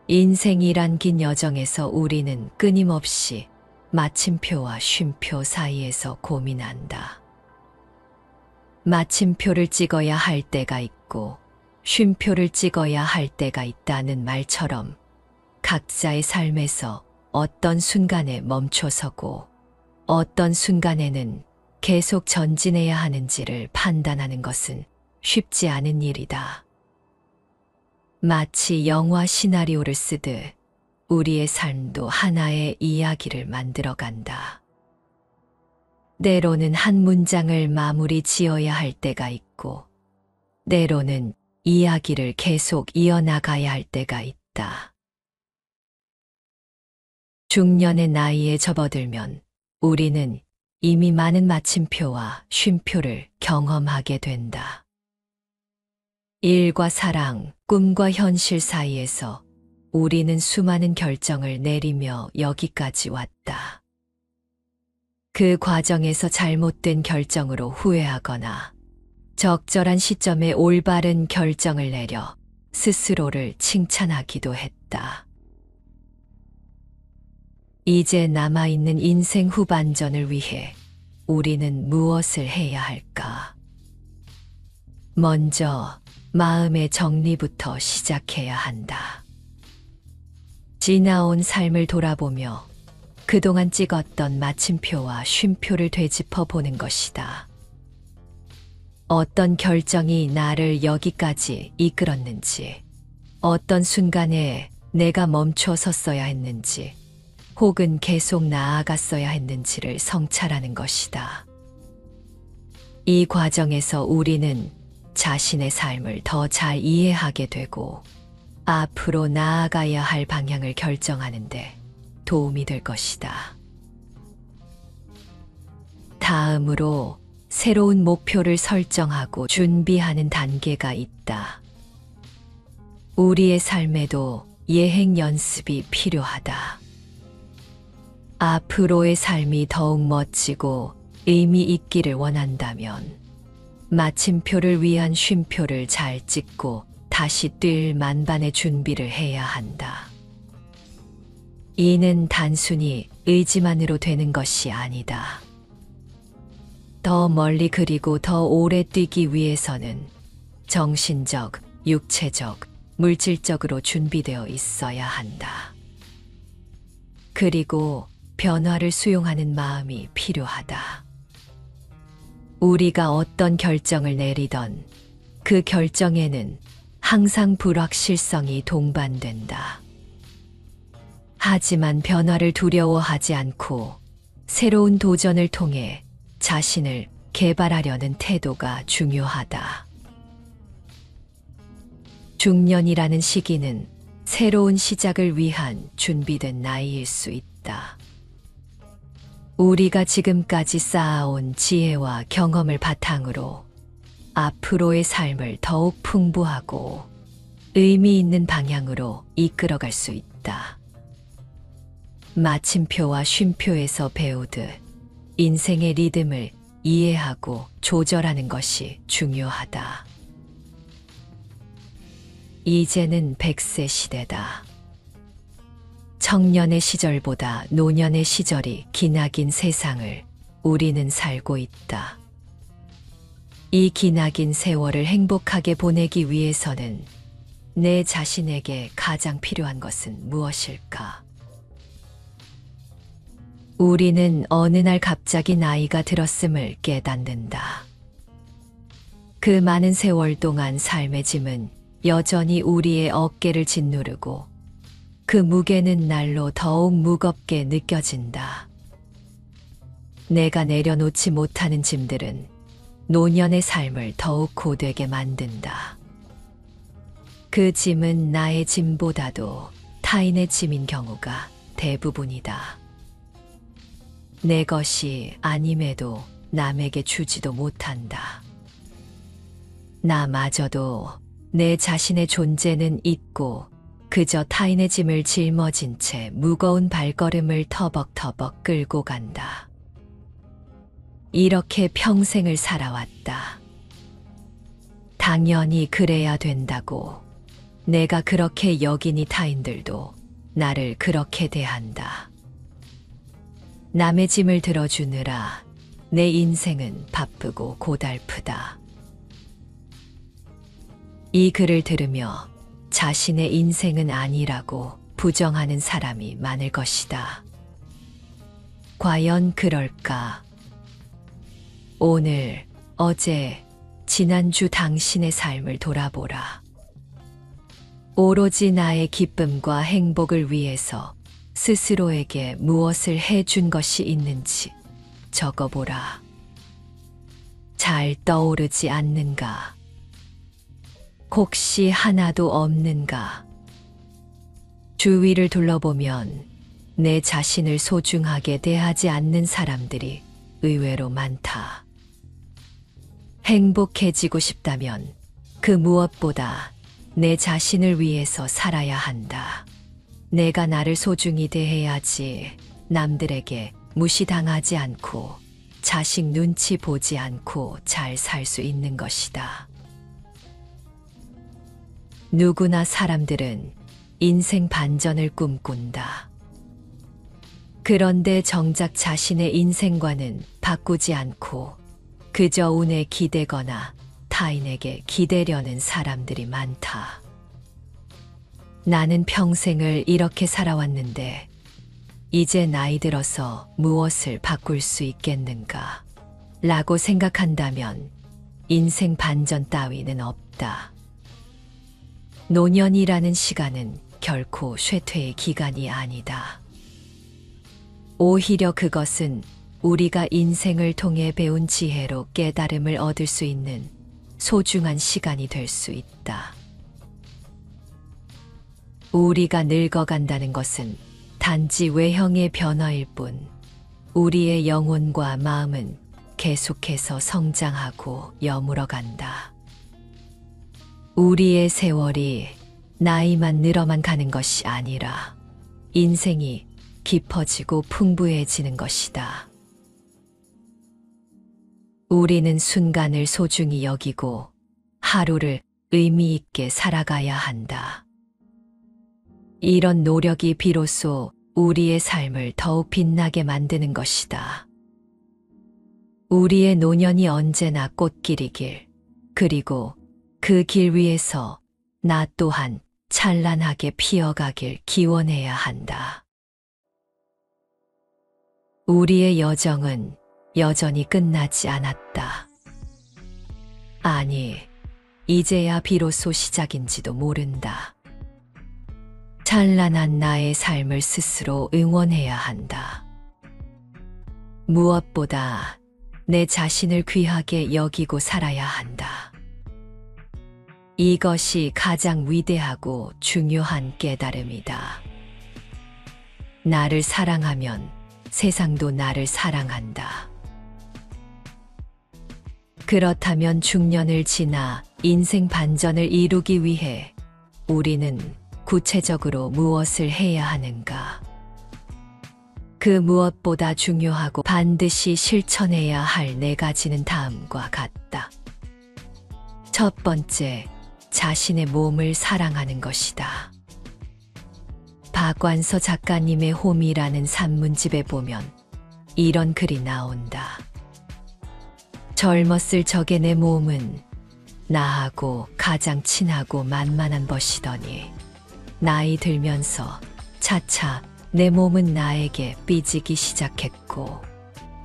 인생이란 긴 여정에서 우리는 끊임없이 마침표와 쉼표 사이에서 고민한다. 마침표를 찍어야 할 때가 있고 쉼표를 찍어야 할 때가 있다는 말처럼 각자의 삶에서 어떤 순간에 멈춰서고 어떤 순간에는 계속 전진해야 하는지를 판단하는 것은 쉽지 않은 일이다. 마치 영화 시나리오를 쓰듯 우리의 삶도 하나의 이야기를 만들어 간다. 때로는 한 문장을 마무리 지어야 할 때가 있고, 때로는 이야기를 계속 이어나가야 할 때가 있다. 중년의 나이에 접어들면 우리는 이미 많은 마침표와 쉼표를 경험하게 된다. 일과 사랑, 꿈과 현실 사이에서 우리는 수많은 결정을 내리며 여기까지 왔다. 그 과정에서 잘못된 결정으로 후회하거나 적절한 시점에 올바른 결정을 내려 스스로를 칭찬하기도 했다. 이제 남아있는 인생 후반전을 위해 우리는 무엇을 해야 할까? 먼저 마음의 정리부터 시작해야 한다. 지나온 삶을 돌아보며 그동안 찍었던 마침표와 쉼표를 되짚어 보는 것이다. 어떤 결정이 나를 여기까지 이끌었는지, 어떤 순간에 내가 멈춰 섰어야 했는지, 혹은 계속 나아갔어야 했는지를 성찰하는 것이다. 이 과정에서 우리는 자신의 삶을 더 잘 이해하게 되고 앞으로 나아가야 할 방향을 결정하는데 도움이 될 것이다. 다음으로 새로운 목표를 설정하고 준비하는 단계가 있다. 우리의 삶에도 예행 연습이 필요하다. 앞으로의 삶이 더욱 멋지고 의미 있기를 원한다면 마침표를 위한 쉼표를 잘 찍고 다시 뛸 만반의 준비를 해야 한다. 이는 단순히 의지만으로 되는 것이 아니다. 더 멀리 그리고 더 오래 뛰기 위해서는 정신적, 육체적, 물질적으로 준비되어 있어야 한다. 그리고 변화를 수용하는 마음이 필요하다. 우리가 어떤 결정을 내리던 그 결정에는 항상 불확실성이 동반된다. 하지만 변화를 두려워하지 않고 새로운 도전을 통해 자신을 개발하려는 태도가 중요하다. 중년이라는 시기는 새로운 시작을 위한 준비된 나이일 수 있다. 우리가 지금까지 쌓아온 지혜와 경험을 바탕으로 앞으로의 삶을 더욱 풍부하고 의미 있는 방향으로 이끌어갈 수 있다. 마침표와 쉼표에서 배우듯 인생의 리듬을 이해하고 조절하는 것이 중요하다. 이제는 100세 시대다. 청년의 시절보다 노년의 시절이 기나긴 세상을 우리는 살고 있다. 이 기나긴 세월을 행복하게 보내기 위해서는 내 자신에게 가장 필요한 것은 무엇일까? 우리는 어느 날 갑자기 나이가 들었음을 깨닫는다. 그 많은 세월 동안 삶의 짐은 여전히 우리의 어깨를 짓누르고 그 무게는 날로 더욱 무겁게 느껴진다. 내가 내려놓지 못하는 짐들은 노년의 삶을 더욱 고되게 만든다. 그 짐은 나의 짐보다도 타인의 짐인 경우가 대부분이다. 내 것이 아님에도 남에게 주지도 못한다. 나마저도 내 자신의 존재는 있고 그저 타인의 짐을 짊어진 채 무거운 발걸음을 터벅터벅 끌고 간다. 이렇게 평생을 살아왔다. 당연히 그래야 된다고 내가 그렇게 여기니 타인들도 나를 그렇게 대한다. 남의 짐을 들어주느라 내 인생은 바쁘고 고달프다. 이 글을 들으며 자신의 인생은 아니라고 부정하는 사람이 많을 것이다. 과연 그럴까? 오늘, 어제, 지난주 당신의 삶을 돌아보라. 오로지 나의 기쁨과 행복을 위해서 스스로에게 무엇을 해준 것이 있는지 적어보라. 잘 떠오르지 않는가? 혹시 하나도 없는가? 주위를 둘러보면 내 자신을 소중하게 대하지 않는 사람들이 의외로 많다. 행복해지고 싶다면 그 무엇보다 내 자신을 위해서 살아야 한다. 내가 나를 소중히 대해야지 남들에게 무시당하지 않고 자식 눈치 보지 않고 잘 살 수 있는 것이다. 누구나 사람들은 인생 반전을 꿈꾼다. 그런데 정작 자신의 인생관은 바꾸지 않고 그저 운에 기대거나 타인에게 기대려는 사람들이 많다. 나는 평생을 이렇게 살아왔는데 이제 나이 들어서 무엇을 바꿀 수 있겠는가? 라고 생각한다면 인생 반전 따위는 없다. 노년이라는 시간은 결코 쇠퇴의 기간이 아니다. 오히려 그것은 우리가 인생을 통해 배운 지혜로 깨달음을 얻을 수 있는 소중한 시간이 될 수 있다. 우리가 늙어간다는 것은 단지 외형의 변화일 뿐, 우리의 영혼과 마음은 계속해서 성장하고 여물어간다. 우리의 세월이 나이만 늘어만 가는 것이 아니라 인생이 깊어지고 풍부해지는 것이다. 우리는 순간을 소중히 여기고 하루를 의미 있게 살아가야 한다. 이런 노력이 비로소 우리의 삶을 더욱 빛나게 만드는 것이다. 우리의 노년이 언제나 꽃길이길, 그리고 그 길 위에서 나 또한 찬란하게 피어가길 기원해야 한다. 우리의 여정은 여전히 끝나지 않았다. 아니, 이제야 비로소 시작인지도 모른다. 찬란한 나의 삶을 스스로 응원해야 한다. 무엇보다 내 자신을 귀하게 여기고 살아야 한다. 이것이 가장 위대하고 중요한 깨달음이다. 나를 사랑하면 세상도 나를 사랑한다. 그렇다면 중년을 지나 인생 반전을 이루기 위해 우리는 구체적으로 무엇을 해야 하는가? 그 무엇보다 중요하고 반드시 실천해야 할 네 가지는 다음과 같다. 첫 번째, 자신의 몸을 사랑하는 것이다. 박완서 작가님의 홈이라는 산문집에 보면 이런 글이 나온다. 젊었을 적의 내 몸은 나하고 가장 친하고 만만한 것이더니 나이 들면서 차차 내 몸은 나에게 삐지기 시작했고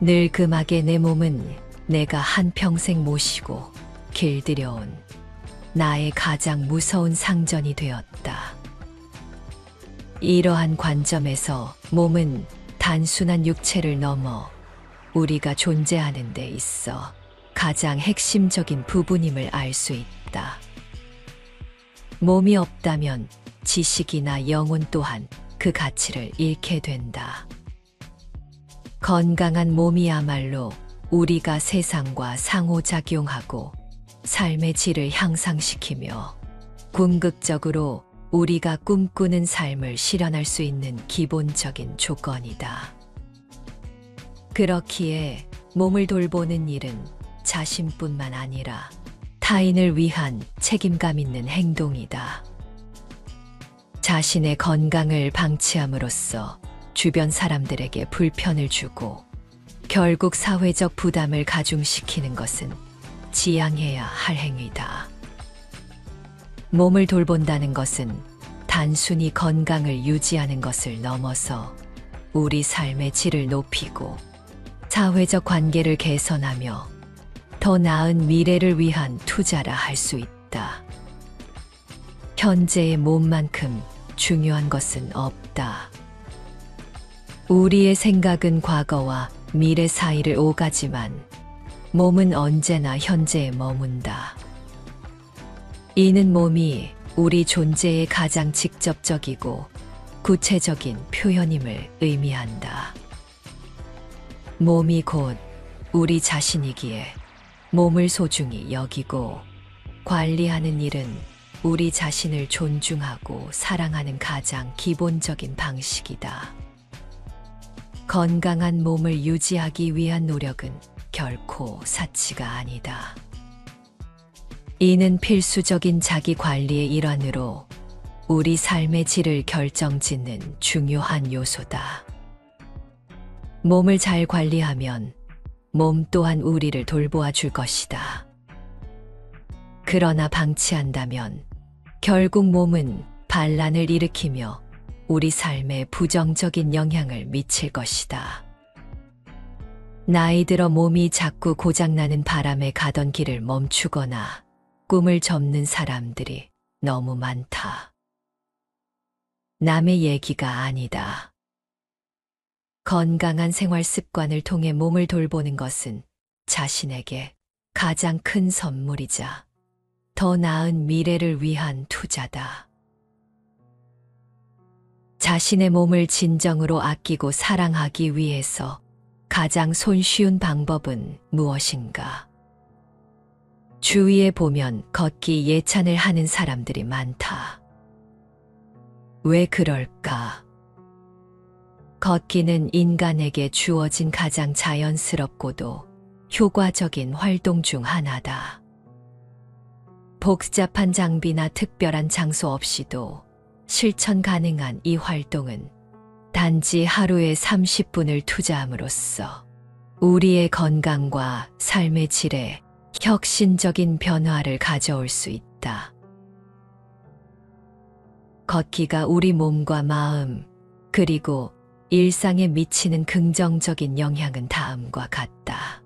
늙음하게 내 몸은 내가 한평생 모시고 길들여온 나의 가장 무서운 상전이 되었다. 이러한 관점에서 몸은 단순한 육체를 넘어 우리가 존재하는 데 있어 가장 핵심적인 부분임을 알 수 있다. 몸이 없다면 지식이나 영혼 또한 그 가치를 잃게 된다. 건강한 몸이야말로 우리가 세상과 상호작용하고 삶의 질을 향상시키며 궁극적으로 우리가 꿈꾸는 삶을 실현할 수 있는 기본적인 조건이다. 그렇기에 몸을 돌보는 일은 자신뿐만 아니라 타인을 위한 책임감 있는 행동이다. 자신의 건강을 방치함으로써 주변 사람들에게 불편을 주고 결국 사회적 부담을 가중시키는 것은 지양해야 할 행위다. 몸을 돌본다는 것은 단순히 건강을 유지하는 것을 넘어서 우리 삶의 질을 높이고 사회적 관계를 개선하며 더 나은 미래를 위한 투자라 할 수 있다. 현재의 몸만큼 중요한 것은 없다. 우리의 생각은 과거와 미래 사이를 오가지만 몸은 언제나 현재에 머문다. 이는 몸이 우리 존재의 가장 직접적이고 구체적인 표현임을 의미한다. 몸이 곧 우리 자신이기에 몸을 소중히 여기고 관리하는 일은 우리 자신을 존중하고 사랑하는 가장 기본적인 방식이다. 건강한 몸을 유지하기 위한 노력은 결코 사치가 아니다. 이는 필수적인 자기 관리의 일환으로 우리 삶의 질을 결정짓는 중요한 요소다. 몸을 잘 관리하면 몸 또한 우리를 돌보아 줄 것이다. 그러나 방치한다면 결국 몸은 반란을 일으키며 우리 삶에 부정적인 영향을 미칠 것이다. 나이 들어 몸이 자꾸 고장나는 바람에 가던 길을 멈추거나 꿈을 접는 사람들이 너무 많다. 남의 얘기가 아니다. 건강한 생활 습관을 통해 몸을 돌보는 것은 자신에게 가장 큰 선물이자 더 나은 미래를 위한 투자다. 자신의 몸을 진정으로 아끼고 사랑하기 위해서 가장 손쉬운 방법은 무엇인가? 주위에 보면 걷기 예찬을 하는 사람들이 많다. 왜 그럴까? 걷기는 인간에게 주어진 가장 자연스럽고도 효과적인 활동 중 하나다. 복잡한 장비나 특별한 장소 없이도 실천 가능한 이 활동은 단지 하루에 30분을 투자함으로써 우리의 건강과 삶의 질에 혁신적인 변화를 가져올 수 있다. 걷기가 우리 몸과 마음, 그리고 일상에 미치는 긍정적인 영향은 다음과 같다.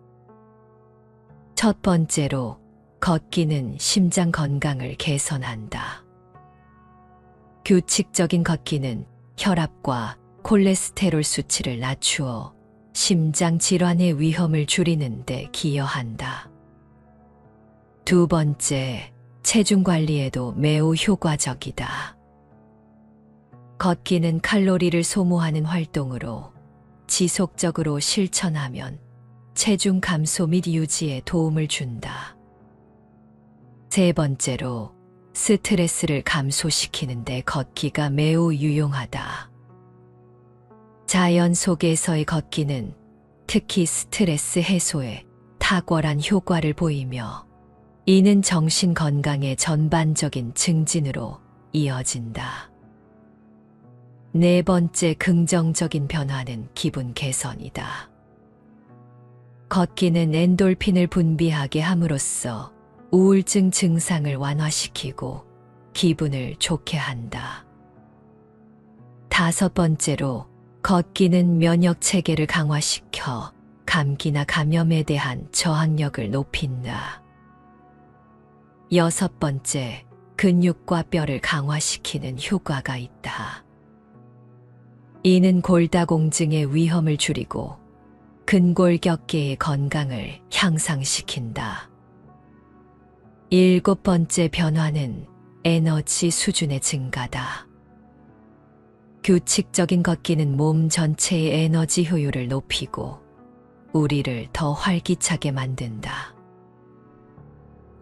첫 번째로, 걷기는 심장 건강을 개선한다. 규칙적인 걷기는 혈압과 콜레스테롤 수치를 낮추어 심장 질환의 위험을 줄이는 데 기여한다. 두 번째, 체중 관리에도 매우 효과적이다. 걷기는 칼로리를 소모하는 활동으로 지속적으로 실천하면 체중 감소 및 유지에 도움을 준다. 세 번째로, 스트레스를 감소시키는 데 걷기가 매우 유용하다. 자연 속에서의 걷기는 특히 스트레스 해소에 탁월한 효과를 보이며 이는 정신 건강의 전반적인 증진으로 이어진다. 네 번째 긍정적인 변화는 기분 개선이다. 걷기는 엔돌핀을 분비하게 함으로써 우울증 증상을 완화시키고 기분을 좋게 한다. 다섯 번째로, 걷기는 면역 체계를 강화시켜 감기나 감염에 대한 저항력을 높인다. 여섯 번째, 근육과 뼈를 강화시키는 효과가 있다. 이는 골다공증의 위험을 줄이고 근골격계의 건강을 향상시킨다. 일곱 번째 변화는 에너지 수준의 증가다. 규칙적인 걷기는 몸 전체의 에너지 효율을 높이고 우리를 더 활기차게 만든다.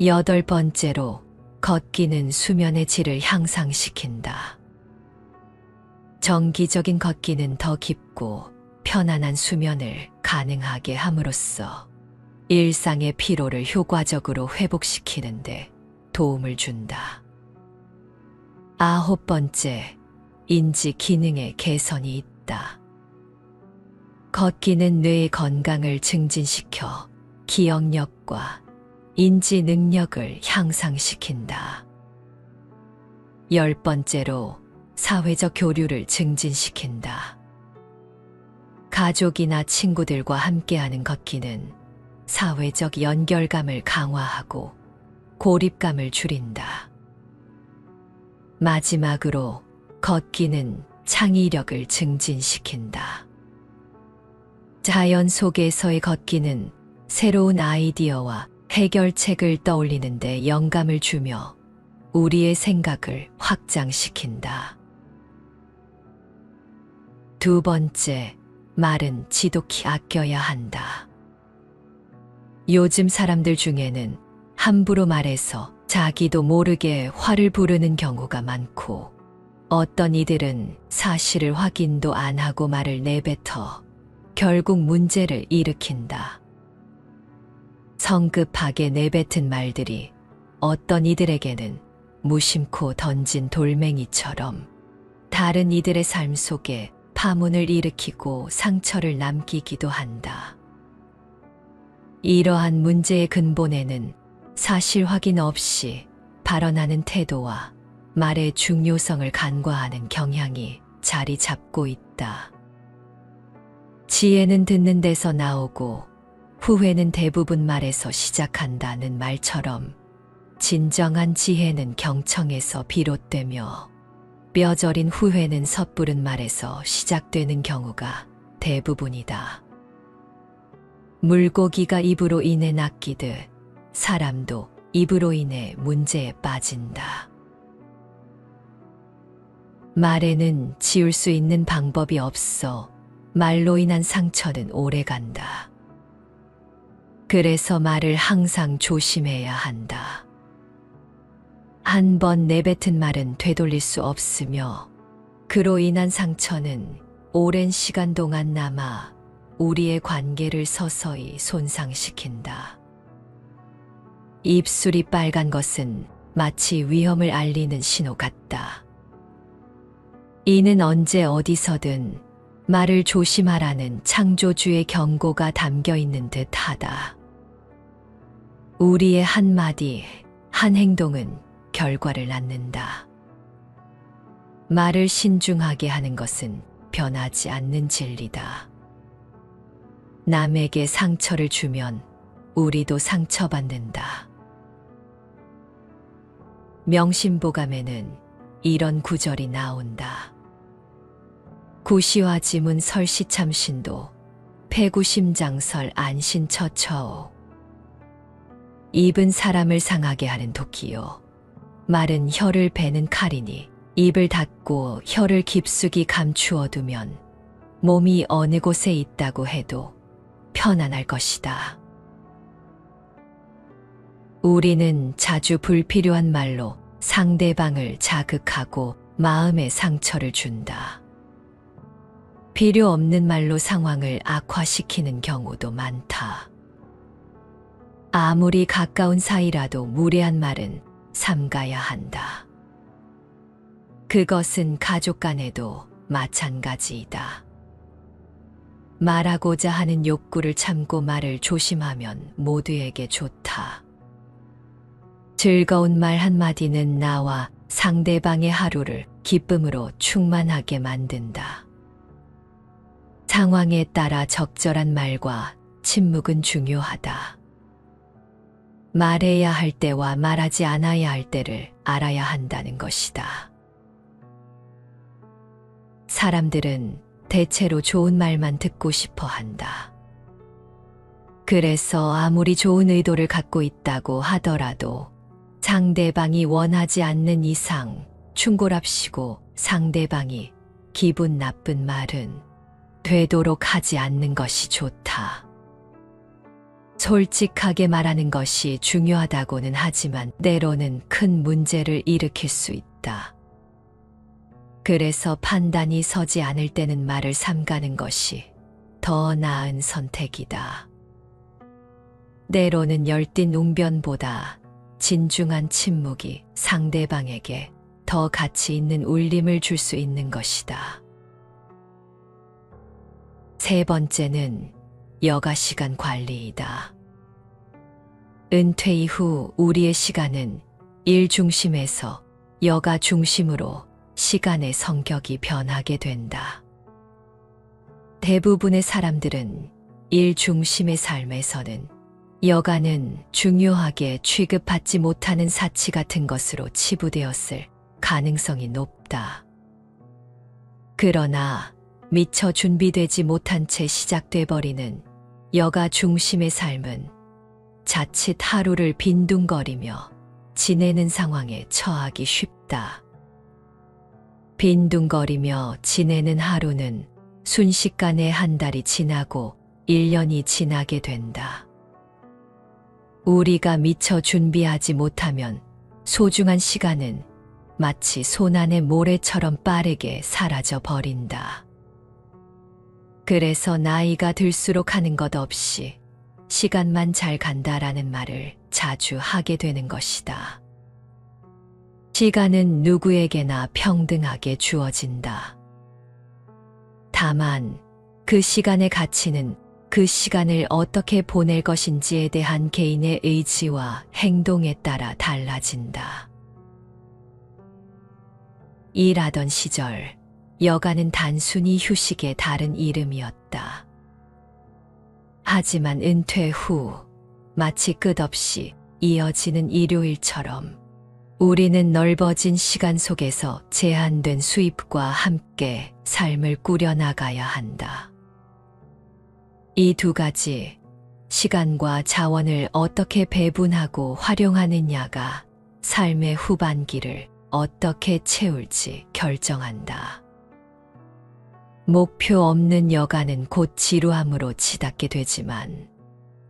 여덟 번째로, 걷기는 수면의 질을 향상시킨다. 정기적인 걷기는 더 깊고 편안한 수면을 가능하게 함으로써 일상의 피로를 효과적으로 회복시키는 데 도움을 준다. 아홉 번째, 인지 기능의 개선이 있다. 걷기는 뇌의 건강을 증진시켜 기억력과 인지 능력을 향상시킨다. 10번째로 사회적 교류를 증진시킨다. 가족이나 친구들과 함께하는 걷기는 사회적 연결감을 강화하고 고립감을 줄인다. 마지막으로 걷기는 창의력을 증진시킨다. 자연 속에서의 걷기는 새로운 아이디어와 해결책을 떠올리는 데 영감을 주며 우리의 생각을 확장시킨다. 두 번째, 말은 지독히 아껴야 한다. 요즘 사람들 중에는 함부로 말해서 자기도 모르게 화를 부르는 경우가 많고, 어떤 이들은 사실을 확인도 안 하고 말을 내뱉어 결국 문제를 일으킨다. 성급하게 내뱉은 말들이 어떤 이들에게는 무심코 던진 돌멩이처럼 다른 이들의 삶 속에 파문을 일으키고 상처를 남기기도 한다. 이러한 문제의 근본에는 사실 확인 없이 발언하는 태도와 말의 중요성을 간과하는 경향이 자리 잡고 있다. 지혜는 듣는 데서 나오고 후회는 대부분 말에서 시작한다는 말처럼 진정한 지혜는 경청에서 비롯되며 뼈저린 후회는 섣부른 말에서 시작되는 경우가 대부분이다. 물고기가 입으로 인해 낚이듯 사람도 입으로 인해 문제에 빠진다. 말에는 지울 수 있는 방법이 없어 말로 인한 상처는 오래간다. 그래서 말을 항상 조심해야 한다. 한 번 내뱉은 말은 되돌릴 수 없으며 그로 인한 상처는 오랜 시간 동안 남아 우리의 관계를 서서히 손상시킨다. 입술이 빨간 것은 마치 위험을 알리는 신호 같다. 이는 언제 어디서든 말을 조심하라는 창조주의 경고가 담겨 있는 듯하다. 우리의 한마디, 한 행동은 결과를 낳는다. 말을 신중하게 하는 것은 변하지 않는 진리다. 남에게 상처를 주면 우리도 상처받는다. 명심보감에는 이런 구절이 나온다. 구시화지문 설시참신도 패구심장설 안신처처오. 입은 사람을 상하게 하는 도끼요, 말은 혀를 베는 칼이니 입을 닫고 혀를 깊숙이 감추어 두면 몸이 어느 곳에 있다고 해도 편안할 것이다. 우리는 자주 불필요한 말로 상대방을 자극하고 마음에 상처를 준다. 필요 없는 말로 상황을 악화시키는 경우도 많다. 아무리 가까운 사이라도 무례한 말은 삼가야 한다. 그것은 가족 간에도 마찬가지이다. 말하고자 하는 욕구를 참고 말을 조심하면 모두에게 좋다. 즐거운 말 한마디는 나와 상대방의 하루를 기쁨으로 충만하게 만든다. 상황에 따라 적절한 말과 침묵은 중요하다. 말해야 할 때와 말하지 않아야 할 때를 알아야 한다는 것이다. 사람들은 대체로 좋은 말만 듣고 싶어 한다. 그래서 아무리 좋은 의도를 갖고 있다고 하더라도 상대방이 원하지 않는 이상 충고랍시고 상대방이 기분 나쁜 말은 되도록 하지 않는 것이 좋다. 솔직하게 말하는 것이 중요하다고는 하지만 때로는 큰 문제를 일으킬 수 있다. 그래서 판단이 서지 않을 때는 말을 삼가는 것이 더 나은 선택이다. 때로는 열띤 웅변보다 진중한 침묵이 상대방에게 더 가치 있는 울림을 줄 수 있는 것이다. 세 번째는 여가 시간 관리이다. 은퇴 이후 우리의 시간은 일 중심에서 여가 중심으로 시간의 성격이 변하게 된다. 대부분의 사람들은 일 중심의 삶에서는 여가는 중요하게 취급받지 못하는 사치 같은 것으로 치부되었을 가능성이 높다. 그러나 미처 준비되지 못한 채 시작돼 버리는 여가 중심의 삶은 자칫 하루를 빈둥거리며 지내는 상황에 처하기 쉽다. 빈둥거리며 지내는 하루는 순식간에 한 달이 지나고 1년이 지나게 된다. 우리가 미처 준비하지 못하면 소중한 시간은 마치 손안의 모래처럼 빠르게 사라져 버린다. 그래서 나이가 들수록 하는 것 없이 시간만 잘 간다라는 말을 자주 하게 되는 것이다. 시간은 누구에게나 평등하게 주어진다. 다만 그 시간의 가치는 그 시간을 어떻게 보낼 것인지에 대한 개인의 의지와 행동에 따라 달라진다. 일하던 시절, 여가는 단순히 휴식의 다른 이름이었다. 하지만 은퇴 후 마치 끝없이 이어지는 일요일처럼 우리는 넓어진 시간 속에서 제한된 수입과 함께 삶을 꾸려나가야 한다. 이 두 가지, 시간과 자원을 어떻게 배분하고 활용하느냐가 삶의 후반기를 어떻게 채울지 결정한다. 목표 없는 여가는 곧 지루함으로 치닫게 되지만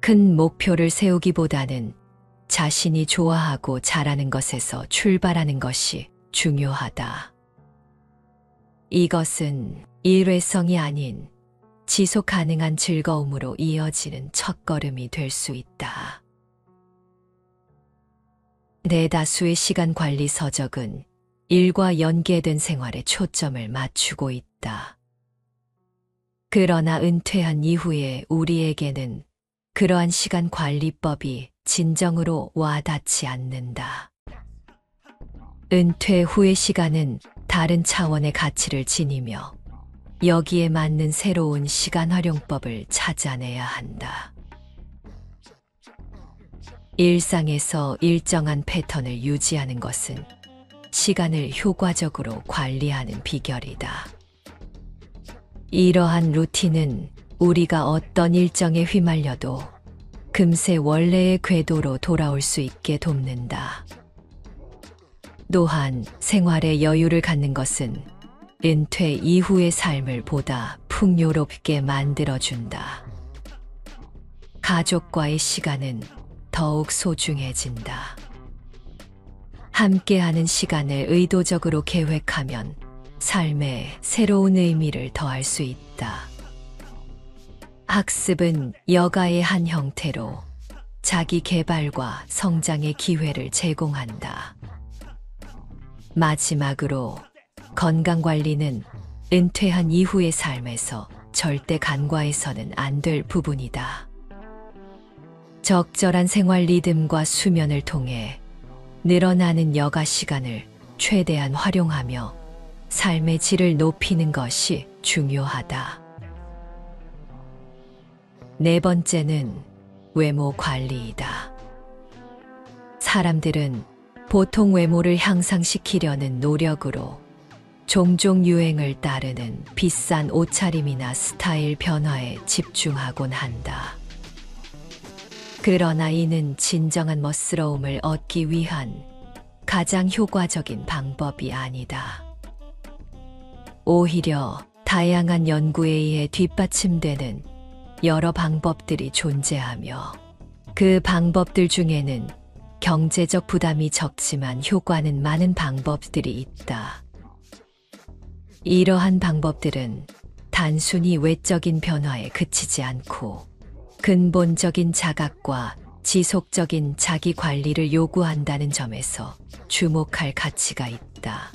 큰 목표를 세우기보다는 자신이 좋아하고 잘하는 것에서 출발하는 것이 중요하다. 이것은 일회성이 아닌 지속 가능한 즐거움으로 이어지는 첫걸음이 될 수 있다. 대다수의 시간 관리 서적은 일과 연계된 생활에 초점을 맞추고 있다. 그러나 은퇴한 이후에 우리에게는 그러한 시간 관리법이 진정으로 와닿지 않는다. 은퇴 후의 시간은 다른 차원의 가치를 지니며 여기에 맞는 새로운 시간 활용법을 찾아내야 한다. 일상에서 일정한 패턴을 유지하는 것은 시간을 효과적으로 관리하는 비결이다. 이러한 루틴은 우리가 어떤 일정에 휘말려도 금세 원래의 궤도로 돌아올 수 있게 돕는다. 또한 생활에 여유를 갖는 것은 은퇴 이후의 삶을 보다 풍요롭게 만들어준다. 가족과의 시간은 더욱 소중해진다. 함께하는 시간을 의도적으로 계획하면 삶에 새로운 의미를 더할 수 있다. 학습은 여가의 한 형태로 자기 개발과 성장의 기회를 제공한다. 마지막으로 건강관리는 은퇴한 이후의 삶에서 절대 간과해서는 안 될 부분이다. 적절한 생활 리듬과 수면을 통해 늘어나는 여가 시간을 최대한 활용하며 삶의 질을 높이는 것이 중요하다. 네 번째는 외모 관리이다. 사람들은 보통 외모를 향상시키려는 노력으로 종종 유행을 따르는 비싼 옷차림이나 스타일 변화에 집중하곤 한다. 그러나 이는 진정한 멋스러움을 얻기 위한 가장 효과적인 방법이 아니다. 오히려 다양한 연구에 의해 뒷받침되는 여러 방법들이 존재하며 그 방법들 중에는 경제적 부담이 적지만 효과는 많은 방법들이 있다. 이러한 방법들은 단순히 외적인 변화에 그치지 않고 근본적인 자각과 지속적인 자기 관리를 요구한다는 점에서 주목할 가치가 있다. 필요하다.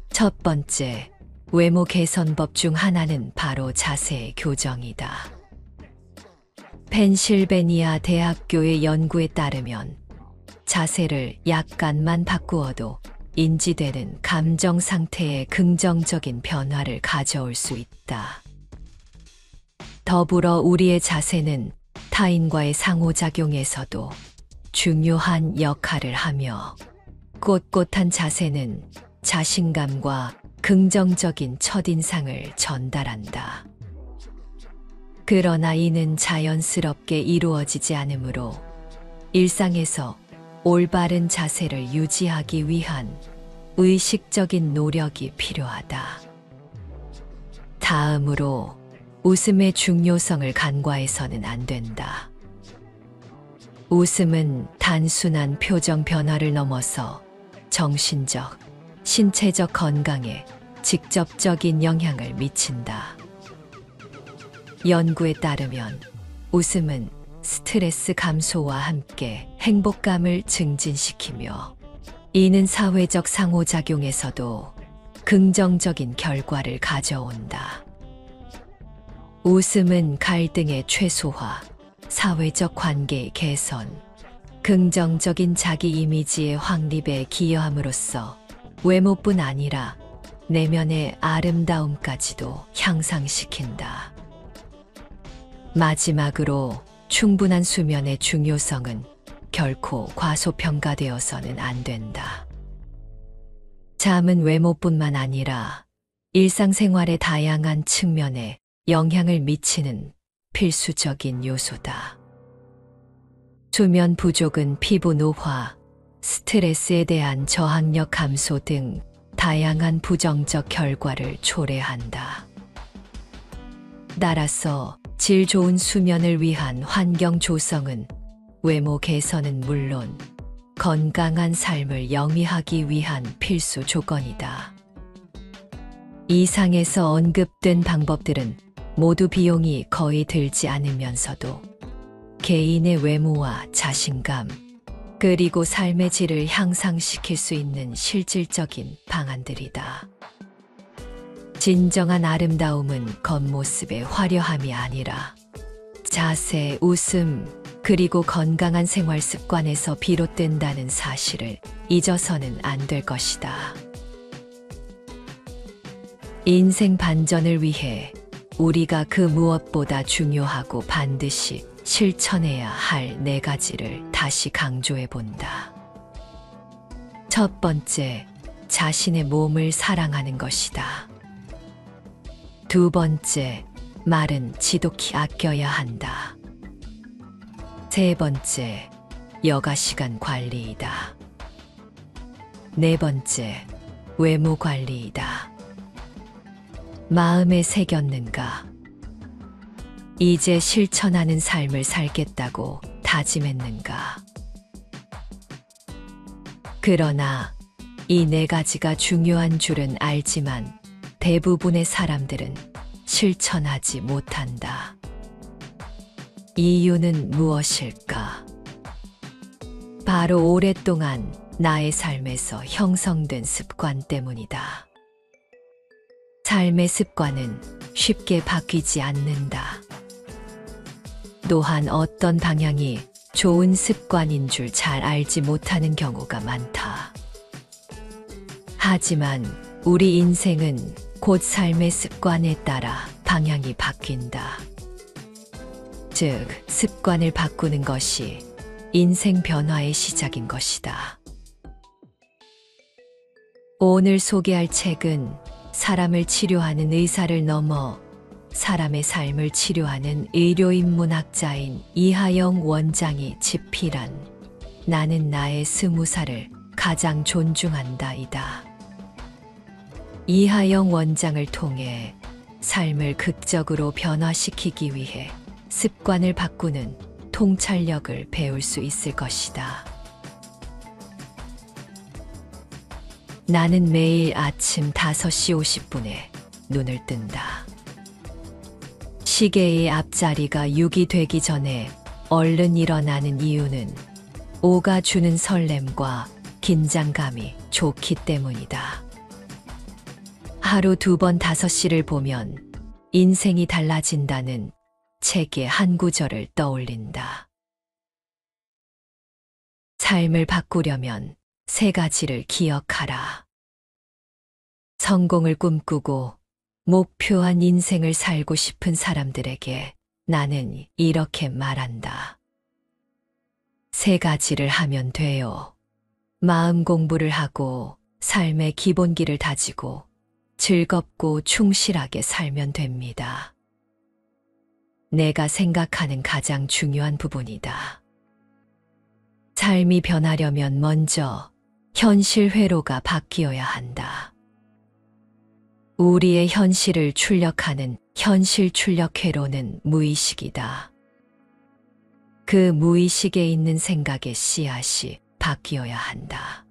첫 번째, 외모 개선법 중 하나는 바로 자세의 교정이다. 펜실베니아 대학교의 연구에 따르면 자세를 약간만 바꾸어도 인지되는 감정 상태에 긍정적인 변화를 가져올 수 있다. 더불어 우리의 자세는 타인과의 상호작용에서도 중요한 역할을 하며 꼿꼿한 자세는 자신감과 긍정적인 첫인상을 전달한다. 그러나 이는 자연스럽게 이루어지지 않으므로 일상에서 올바른 자세를 유지하기 위한 의식적인 노력이 필요하다. 다음으로 웃음의 중요성을 간과해서는 안 된다. 웃음은 단순한 표정 변화를 넘어서 정신적, 신체적 건강에 직접적인 영향을 미친다. 연구에 따르면 웃음은 스트레스 감소와 함께 행복감을 증진시키며 이는 사회적 상호작용에서도 긍정적인 결과를 가져온다. 웃음은 갈등의 최소화, 사회적 관계의 개선, 긍정적인 자기 이미지의 확립에 기여함으로써 외모뿐 아니라 내면의 아름다움까지도 향상시킨다. 마지막으로 충분한 수면의 중요성은 결코 과소평가되어서는 안 된다. 잠은 외모뿐만 아니라 일상생활의 다양한 측면에 영향을 미치는 필수적인 요소다. 수면 부족은 피부 노화, 스트레스에 대한 저항력 감소 등 다양한 부정적 결과를 초래한다. 따라서 질 좋은 수면을 위한 환경 조성은 외모 개선은 물론 건강한 삶을 영위하기 위한 필수 조건이다. 이상에서 언급된 방법들은 모두 비용이 거의 들지 않으면서도 개인의 외모와 자신감, 그리고 삶의 질을 향상시킬 수 있는 실질적인 방안들이다. 진정한 아름다움은 겉모습의 화려함이 아니라 자세, 웃음, 그리고 건강한 생활 습관에서 비롯된다는 사실을 잊어서는 안 될 것이다. 인생 반전을 위해 우리가 그 무엇보다 중요하고 반드시 실천해야 할 4가지를 다시 강조해 본다. 첫 번째, 자신의 몸을 사랑하는 것이다. 두 번째, 말은 지독히 아껴야 한다. 세 번째, 여가 시간 관리이다. 네 번째, 외모 관리이다. 마음에 새겼는가? 이제 실천하는 삶을 살겠다고 다짐했는가? 그러나 이 4가지가 중요한 줄은 알지만 대부분의 사람들은 실천하지 못한다. 이유는 무엇일까? 바로 오랫동안 나의 삶에서 형성된 습관 때문이다. 삶의 습관은 쉽게 바뀌지 않는다. 또한 어떤 방향이 좋은 습관인 줄 잘 알지 못하는 경우가 많다. 하지만 우리 인생은 곧 삶의 습관에 따라 방향이 바뀐다. 즉, 습관을 바꾸는 것이 인생 변화의 시작인 것이다. 오늘 소개할 책은 사람을 치료하는 의사를 넘어 사람의 삶을 치료하는 의료인문학자인 이하영 원장이 집필한 나는 나의 20살을 가장 존중한다이다. 이하영 원장을 통해 삶을 극적으로 변화시키기 위해 습관을 바꾸는 통찰력을 배울 수 있을 것이다. 나는 매일 아침 5시 50분에 눈을 뜬다. 시계의 앞자리가 6이 되기 전에 얼른 일어나는 이유는 5가 주는 설렘과 긴장감이 좋기 때문이다. 하루 2번 5시를 보면 인생이 달라진다는 책의 한 구절을 떠올린다. 삶을 바꾸려면 3가지를 기억하라. 성공을 꿈꾸고 목표한 인생을 살고 싶은 사람들에게 나는 이렇게 말한다. 3가지를 하면 돼요. 마음 공부를 하고 삶의 기본기를 다지고 즐겁고 충실하게 살면 됩니다. 내가 생각하는 가장 중요한 부분이다. 삶이 변하려면 먼저 현실 회로가 바뀌어야 한다. 우리의 현실을 출력하는 현실 출력 회로는 무의식이다. 그 무의식에 있는 생각의 씨앗이 바뀌어야 한다.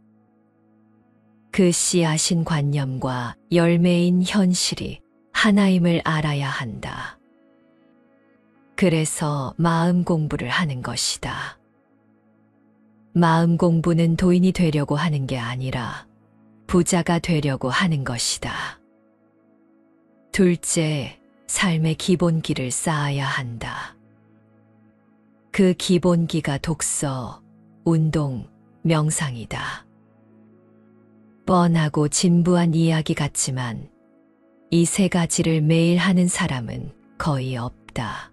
그 씨앗인 관념과 열매인 현실이 하나임을 알아야 한다. 그래서 마음 공부를 하는 것이다. 마음 공부는 도인이 되려고 하는 게 아니라 부자가 되려고 하는 것이다. 둘째, 삶의 기본기를 쌓아야 한다. 그 기본기가 독서, 운동, 명상이다. 뻔하고 진부한 이야기 같지만 이 3가지를 매일 하는 사람은 거의 없다.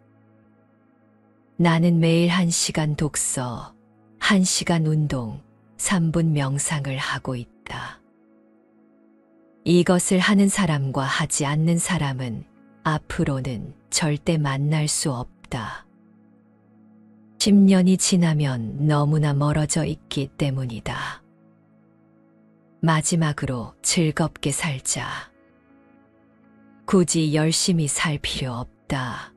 나는 매일 1시간 독서, 1시간 운동, 3분 명상을 하고 있다. 이것을 하는 사람과 하지 않는 사람은 앞으로는 절대 만날 수 없다. 10년이 지나면 너무나 멀어져 있기 때문이다. 마지막으로 즐겁게 살자. 굳이 열심히 살 필요 없다.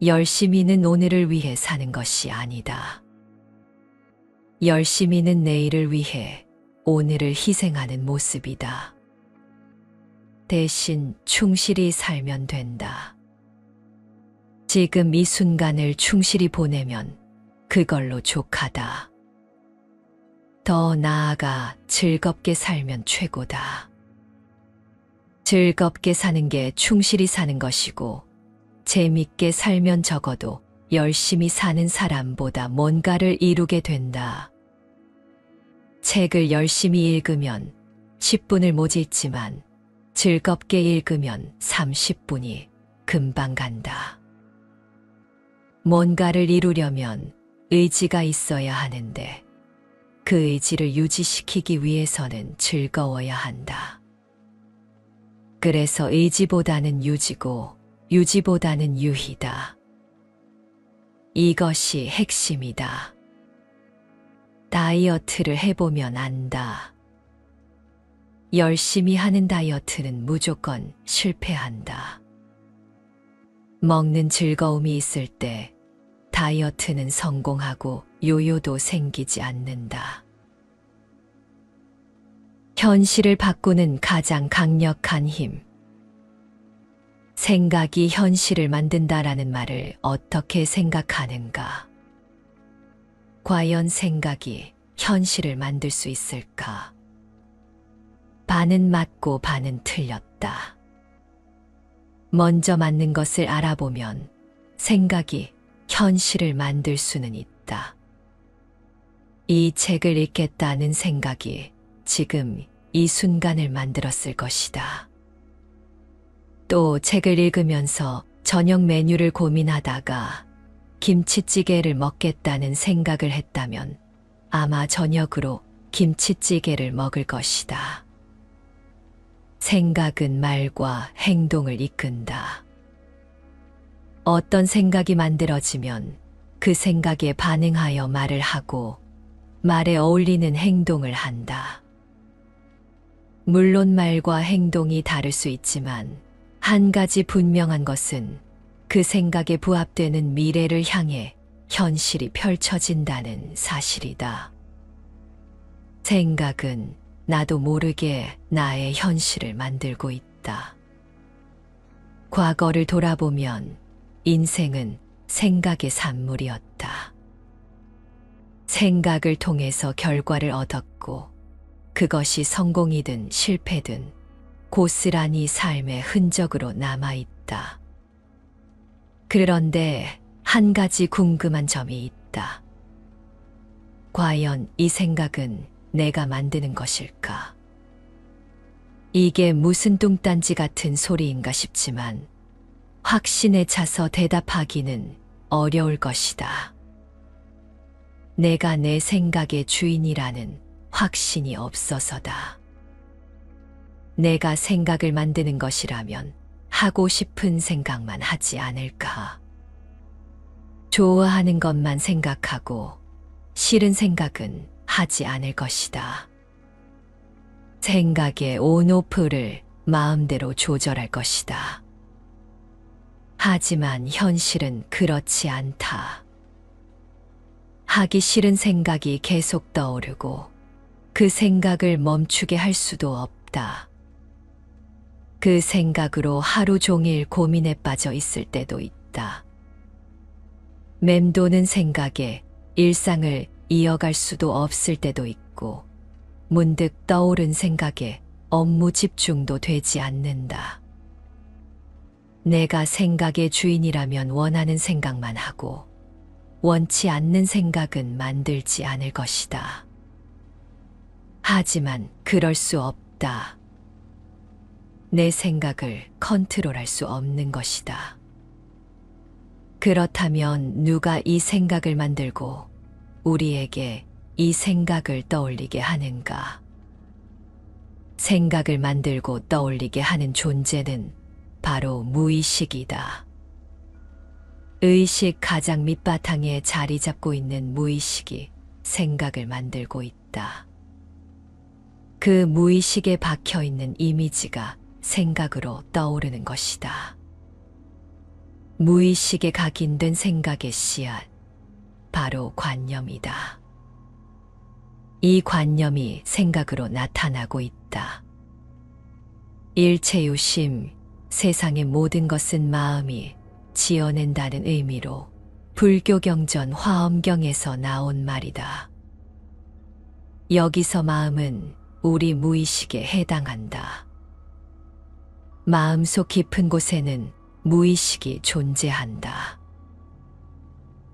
열심히는 오늘을 위해 사는 것이 아니다. 열심히는 내일을 위해 오늘을 희생하는 모습이다. 대신 충실히 살면 된다. 지금 이 순간을 충실히 보내면 그걸로 족하다. 더 나아가 즐겁게 살면 최고다. 즐겁게 사는 게 충실히 사는 것이고, 재밌게 살면 적어도 열심히 사는 사람보다 뭔가를 이루게 된다. 책을 열심히 읽으면 10분을 못 읽지만 즐겁게 읽으면 30분이 금방 간다. 뭔가를 이루려면 의지가 있어야 하는데 그 의지를 유지시키기 위해서는 즐거워야 한다. 그래서 의지보다는 유지고 유지보다는 유희다. 이것이 핵심이다. 다이어트를 해보면 안다. 열심히 하는 다이어트는 무조건 실패한다. 먹는 즐거움이 있을 때 다이어트는 성공하고 요요도 생기지 않는다. 현실을 바꾸는 가장 강력한 힘. 생각이 현실을 만든다라는 말을 어떻게 생각하는가? 과연 생각이 현실을 만들 수 있을까? 반은 맞고 반은 틀렸다. 먼저 맞는 것을 알아보면 생각이 현실을 만들 수는 있다. 이 책을 읽겠다는 생각이 지금 이 순간을 만들었을 것이다. 또 책을 읽으면서 저녁 메뉴를 고민하다가 김치찌개를 먹겠다는 생각을 했다면 아마 저녁으로 김치찌개를 먹을 것이다. 생각은 말과 행동을 이끈다. 어떤 생각이 만들어지면 그 생각에 반응하여 말을 하고 말에 어울리는 행동을 한다. 물론 말과 행동이 다를 수 있지만 한 가지 분명한 것은 그 생각에 부합되는 미래를 향해 현실이 펼쳐진다는 사실이다. 생각은 나도 모르게 나의 현실을 만들고 있다. 과거를 돌아보면 인생은 생각의 산물이었다. 생각을 통해서 결과를 얻었고 그것이 성공이든 실패든 고스란히 삶의 흔적으로 남아있다. 그런데 한 가지 궁금한 점이 있다. 과연 이 생각은 내가 만드는 것일까? 이게 무슨 뚱딴지 같은 소리인가 싶지만 확신에 차서 대답하기는 어려울 것이다. 내가 내 생각의 주인이라는 확신이 없어서다. 내가 생각을 만드는 것이라면 하고 싶은 생각만 하지 않을까? 좋아하는 것만 생각하고 싫은 생각은 하지 않을 것이다. 생각의 온오프를 마음대로 조절할 것이다. 하지만 현실은 그렇지 않다. 하기 싫은 생각이 계속 떠오르고 그 생각을 멈추게 할 수도 없다. 그 생각으로 하루 종일 고민에 빠져 있을 때도 있다. 맴도는 생각에 일상을 이어갈 수도 없을 때도 있고 문득 떠오른 생각에 업무 집중도 되지 않는다. 내가 생각의 주인이라면 원하는 생각만 하고 원치 않는 생각은 만들지 않을 것이다. 하지만 그럴 수 없다. 내 생각을 컨트롤할 수 없는 것이다. 그렇다면 누가 이 생각을 만들고 우리에게 이 생각을 떠올리게 하는가? 생각을 만들고 떠올리게 하는 존재는 바로 무의식이다. 의식 가장 밑바탕에 자리 잡고 있는 무의식이 생각을 만들고 있다. 그 무의식에 박혀 있는 이미지가 생각으로 떠오르는 것이다. 무의식에 각인된 생각의 씨앗, 바로 관념이다. 이 관념이 생각으로 나타나고 있다. 일체유심, 세상의 모든 것은 마음이 지어낸다는 의미로 불교 경전 화엄경에서 나온 말이다. 여기서 마음은 우리 무의식에 해당한다. 마음속 깊은 곳에는 무의식이 존재한다.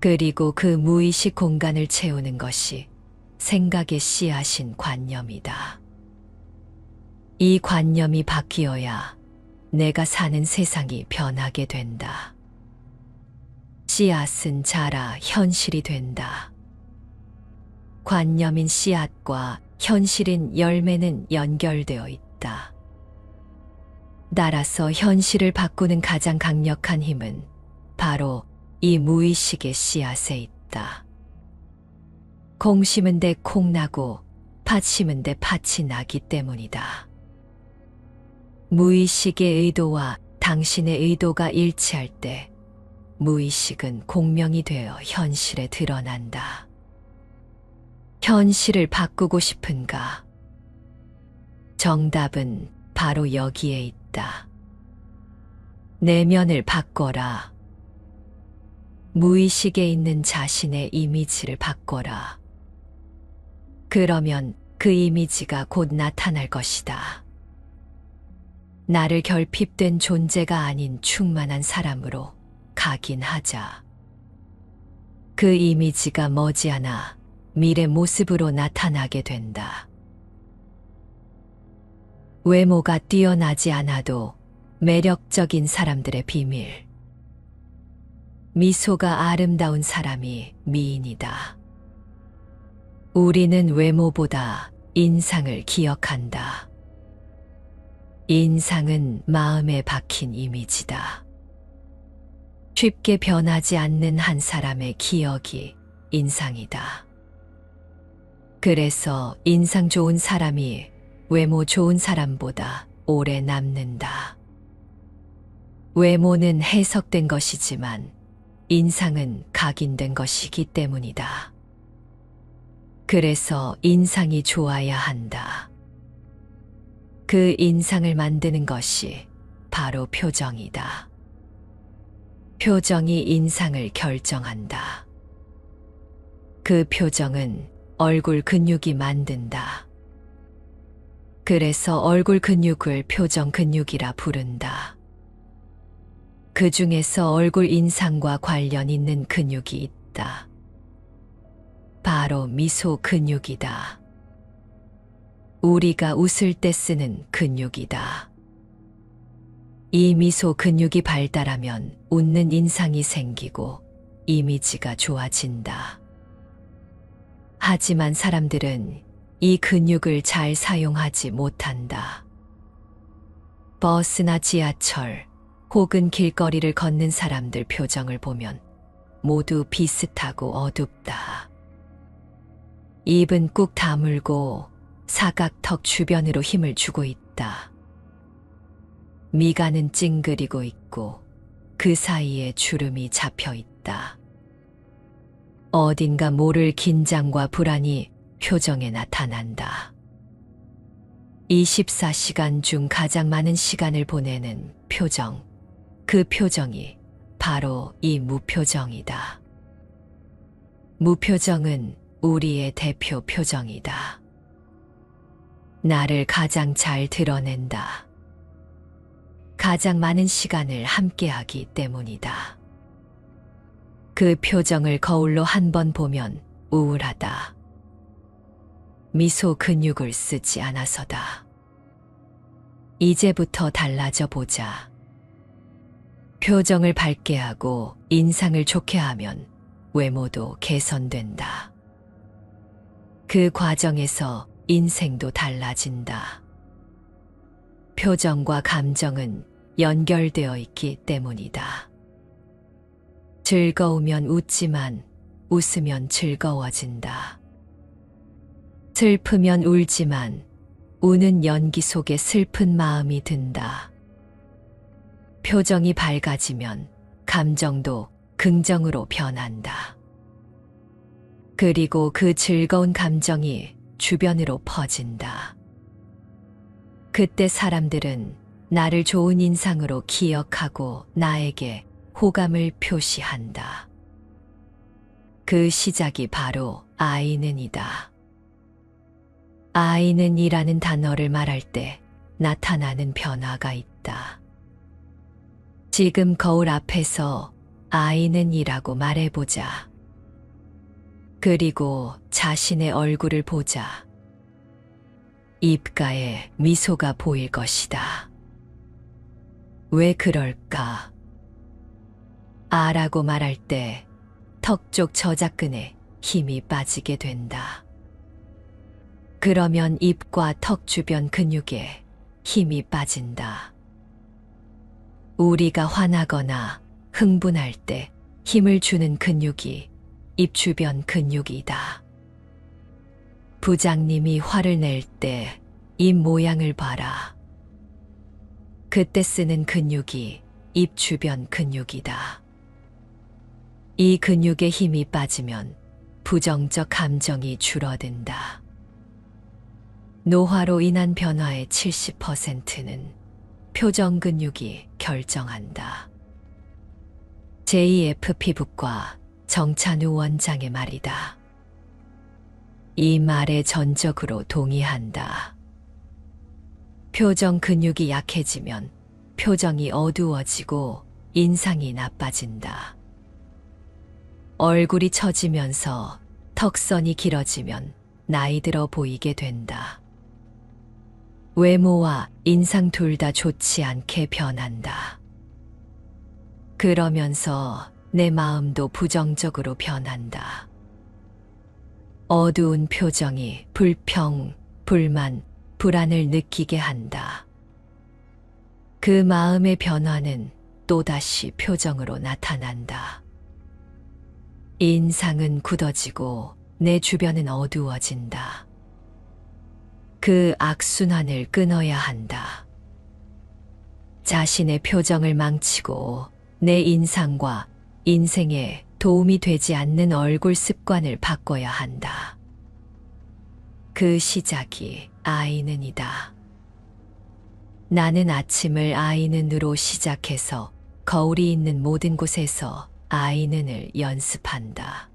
그리고 그 무의식 공간을 채우는 것이 생각의 씨앗인 관념이다. 이 관념이 바뀌어야 내가 사는 세상이 변하게 된다. 씨앗은 자라 현실이 된다. 관념인 씨앗과 현실인 열매는 연결되어 있다. 따라서 현실을 바꾸는 가장 강력한 힘은 바로 이 무의식의 씨앗에 있다. 콩 심은 데 콩 나고 팥 심은 데 팥이 나기 때문이다. 무의식의 의도와 당신의 의도가 일치할 때 무의식은 공명이 되어 현실에 드러난다. 현실을 바꾸고 싶은가? 정답은 바로 여기에 있다. 내면을 바꿔라. 무의식에 있는 자신의 이미지를 바꿔라. 그러면 그 이미지가 곧 나타날 것이다. 나를 결핍된 존재가 아닌 충만한 사람으로 각인하자. 그 이미지가 머지않아 미래 모습으로 나타나게 된다. 외모가 뛰어나지 않아도 매력적인 사람들의 비밀. 미소가 아름다운 사람이 미인이다. 우리는 외모보다 인상을 기억한다. 인상은 마음에 박힌 이미지다. 쉽게 변하지 않는 한 사람의 기억이 인상이다. 그래서 인상 좋은 사람이 외모 좋은 사람보다 오래 남는다. 외모는 해석된 것이지만 인상은 각인된 것이기 때문이다. 그래서 인상이 좋아야 한다. 그 인상을 만드는 것이 바로 표정이다. 표정이 인상을 결정한다. 그 그 표정은 얼굴 근육이 만든다. 그래서 얼굴 근육을 표정 근육이라 부른다. 그 중에서 얼굴 인상과 관련 있는 근육이 있다. 바로 미소 근육이다. 우리가 웃을 때 쓰는 근육이다. 이 미소 근육이 발달하면 웃는 인상이 생기고 이미지가 좋아진다. 하지만 사람들은 이 근육을 잘 사용하지 못한다. 버스나 지하철 혹은 길거리를 걷는 사람들 표정을 보면 모두 비슷하고 어둡다. 입은 꾹 다물고 사각턱 주변으로 힘을 주고 있다. 미간은 찡그리고 있고 그 사이에 주름이 잡혀 있다. 어딘가 모를 긴장과 불안이 표정에 나타난다. 24시간 중 가장 많은 시간을 보내는 표정, 그 표정이 바로 이 무표정이다. 무표정은 우리의 대표 표정이다. 나를 가장 잘 드러낸다. 가장 많은 시간을 함께하기 때문이다. 그 표정을 거울로 한 번 보면 우울하다. 미소 근육을 쓰지 않아서다. 이제부터 달라져 보자. 표정을 밝게 하고 인상을 좋게 하면 외모도 개선된다. 그 과정에서 인생도 달라진다. 표정과 감정은 연결되어 있기 때문이다. 즐거우면 웃지만 웃으면 즐거워진다. 슬프면 울지만 우는 연기 속에 슬픈 마음이 든다. 표정이 밝아지면 감정도 긍정으로 변한다. 그리고 그 즐거운 감정이 주변으로 퍼진다. 그때 사람들은 나를 좋은 인상으로 기억하고 나에게 호감을 표시한다. 그 시작이 바로 아이는이다. 아이는이라는 단어를 말할 때 나타나는 변화가 있다. 지금 거울 앞에서 아이는이라고 말해보자. 그리고 자신의 얼굴을 보자. 입가에 미소가 보일 것이다. 왜 그럴까? 아라고 말할 때 턱 쪽 저작근에 힘이 빠지게 된다. 그러면 입과 턱 주변 근육에 힘이 빠진다. 우리가 화나거나 흥분할 때 힘을 주는 근육이 입 주변 근육이다. 부장님이 화를 낼 때 입 모양을 봐라. 그때 쓰는 근육이 입 주변 근육이다. 이 근육에 힘이 빠지면 부정적 감정이 줄어든다. 노화로 인한 변화의 70%는 표정 근육이 결정한다. JF 피부과 정찬우 원장의 말이다. 이 말에 전적으로 동의한다. 표정 근육이 약해지면 표정이 어두워지고 인상이 나빠진다. 얼굴이 처지면서 턱선이 길어지면 나이 들어 보이게 된다. 외모와 인상 둘 다 좋지 않게 변한다. 그러면서 내 마음도 부정적으로 변한다. 어두운 표정이 불평, 불만, 불안을 느끼게 한다. 그 마음의 변화는 또다시 표정으로 나타난다. 인상은 굳어지고 내 주변은 어두워진다. 그 악순환을 끊어야 한다. 자신의 표정을 망치고 내 인상과 인생에 도움이 되지 않는 얼굴 습관을 바꿔야 한다. 그 시작이 아이는이다. 나는 아침을 아이는으로 시작해서 거울이 있는 모든 곳에서 아이는을 연습한다.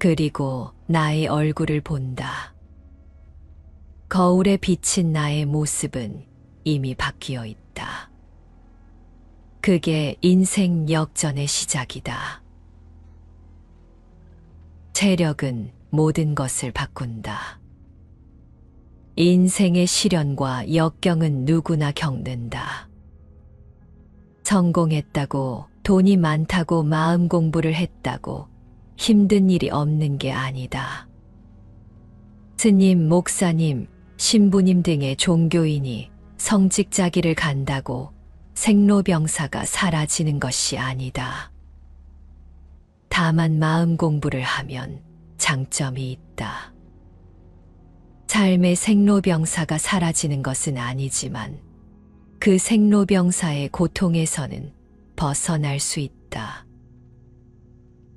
그리고 나의 얼굴을 본다. 거울에 비친 나의 모습은 이미 바뀌어 있다. 그게 인생 역전의 시작이다. 체력은 모든 것을 바꾼다. 인생의 시련과 역경은 누구나 겪는다. 성공했다고, 돈이 많다고, 마음 공부를 했다고 힘든 일이 없는 게 아니다. 스님, 목사님, 신부님 등의 종교인이 성직자기를 간다고 생로병사가 사라지는 것이 아니다. 다만 마음 공부를 하면 장점이 있다. 삶의 생로병사가 사라지는 것은 아니지만 그 생로병사의 고통에서는 벗어날 수 있다.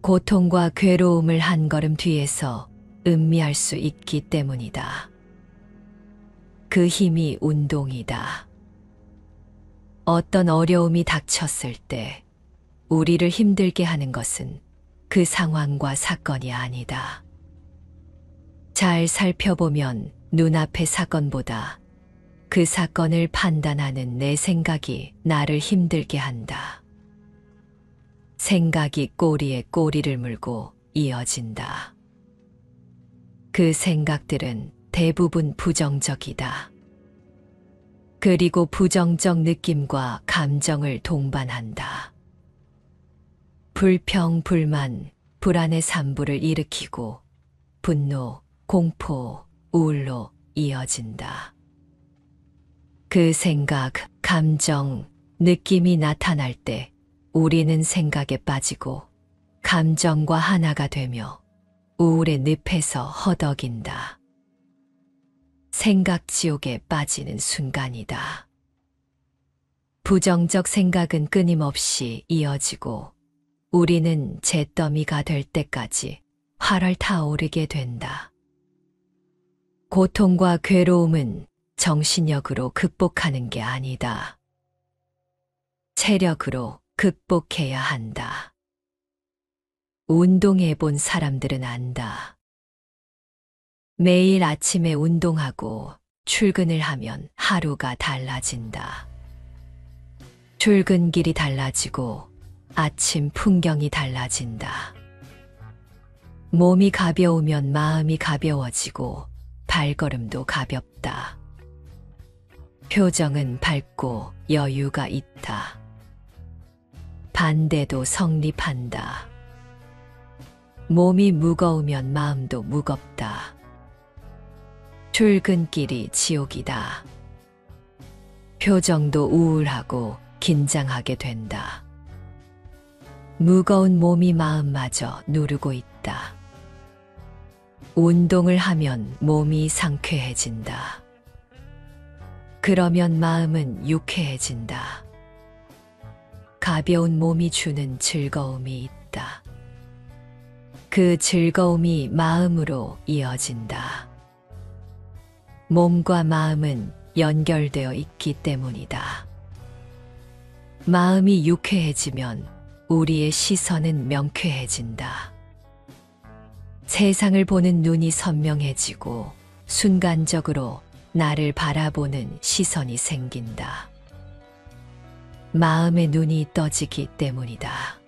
고통과 괴로움을 한 걸음 뒤에서 음미할 수 있기 때문이다. 그 힘이 운동이다. 어떤 어려움이 닥쳤을 때 우리를 힘들게 하는 것은 그 상황과 사건이 아니다. 잘 살펴보면 눈앞의 사건보다 그 사건을 판단하는 내 생각이 나를 힘들게 한다. 생각이 꼬리에 꼬리를 물고 이어진다. 그 생각들은 대부분 부정적이다. 그리고 부정적 느낌과 감정을 동반한다. 불평, 불만, 불안의 산부를 일으키고 분노, 공포, 우울로 이어진다. 그 생각, 감정, 느낌이 나타날 때 우리는 생각에 빠지고 감정과 하나가 되며 우울의 늪에서 허덕인다. 생각 지옥에 빠지는 순간이다. 부정적 생각은 끊임없이 이어지고 우리는 잿더미가 될 때까지 활활 타오르게 된다. 고통과 괴로움은 정신력으로 극복하는 게 아니다. 체력으로 극복해야 한다. 운동해 본 사람들은 안다. 매일 아침에 운동하고 출근을 하면 하루가 달라진다. 출근길이 달라지고 아침 풍경이 달라진다. 몸이 가벼우면 마음이 가벼워지고 발걸음도 가볍다. 표정은 밝고 여유가 있다. 반대도 성립한다. 몸이 무거우면 마음도 무겁다. 출근길이 지옥이다. 표정도 우울하고 긴장하게 된다. 무거운 몸이 마음마저 누르고 있다. 운동을 하면 몸이 상쾌해진다. 그러면 마음은 유쾌해진다. 가벼운 몸이 주는 즐거움이 있다. 그 즐거움이 마음으로 이어진다. 몸과 마음은 연결되어 있기 때문이다. 마음이 유쾌해지면 우리의 시선은 명쾌해진다. 세상을 보는 눈이 선명해지고 순간적으로 나를 바라보는 시선이 생긴다. 마음의 눈이 떠지기 때문이다.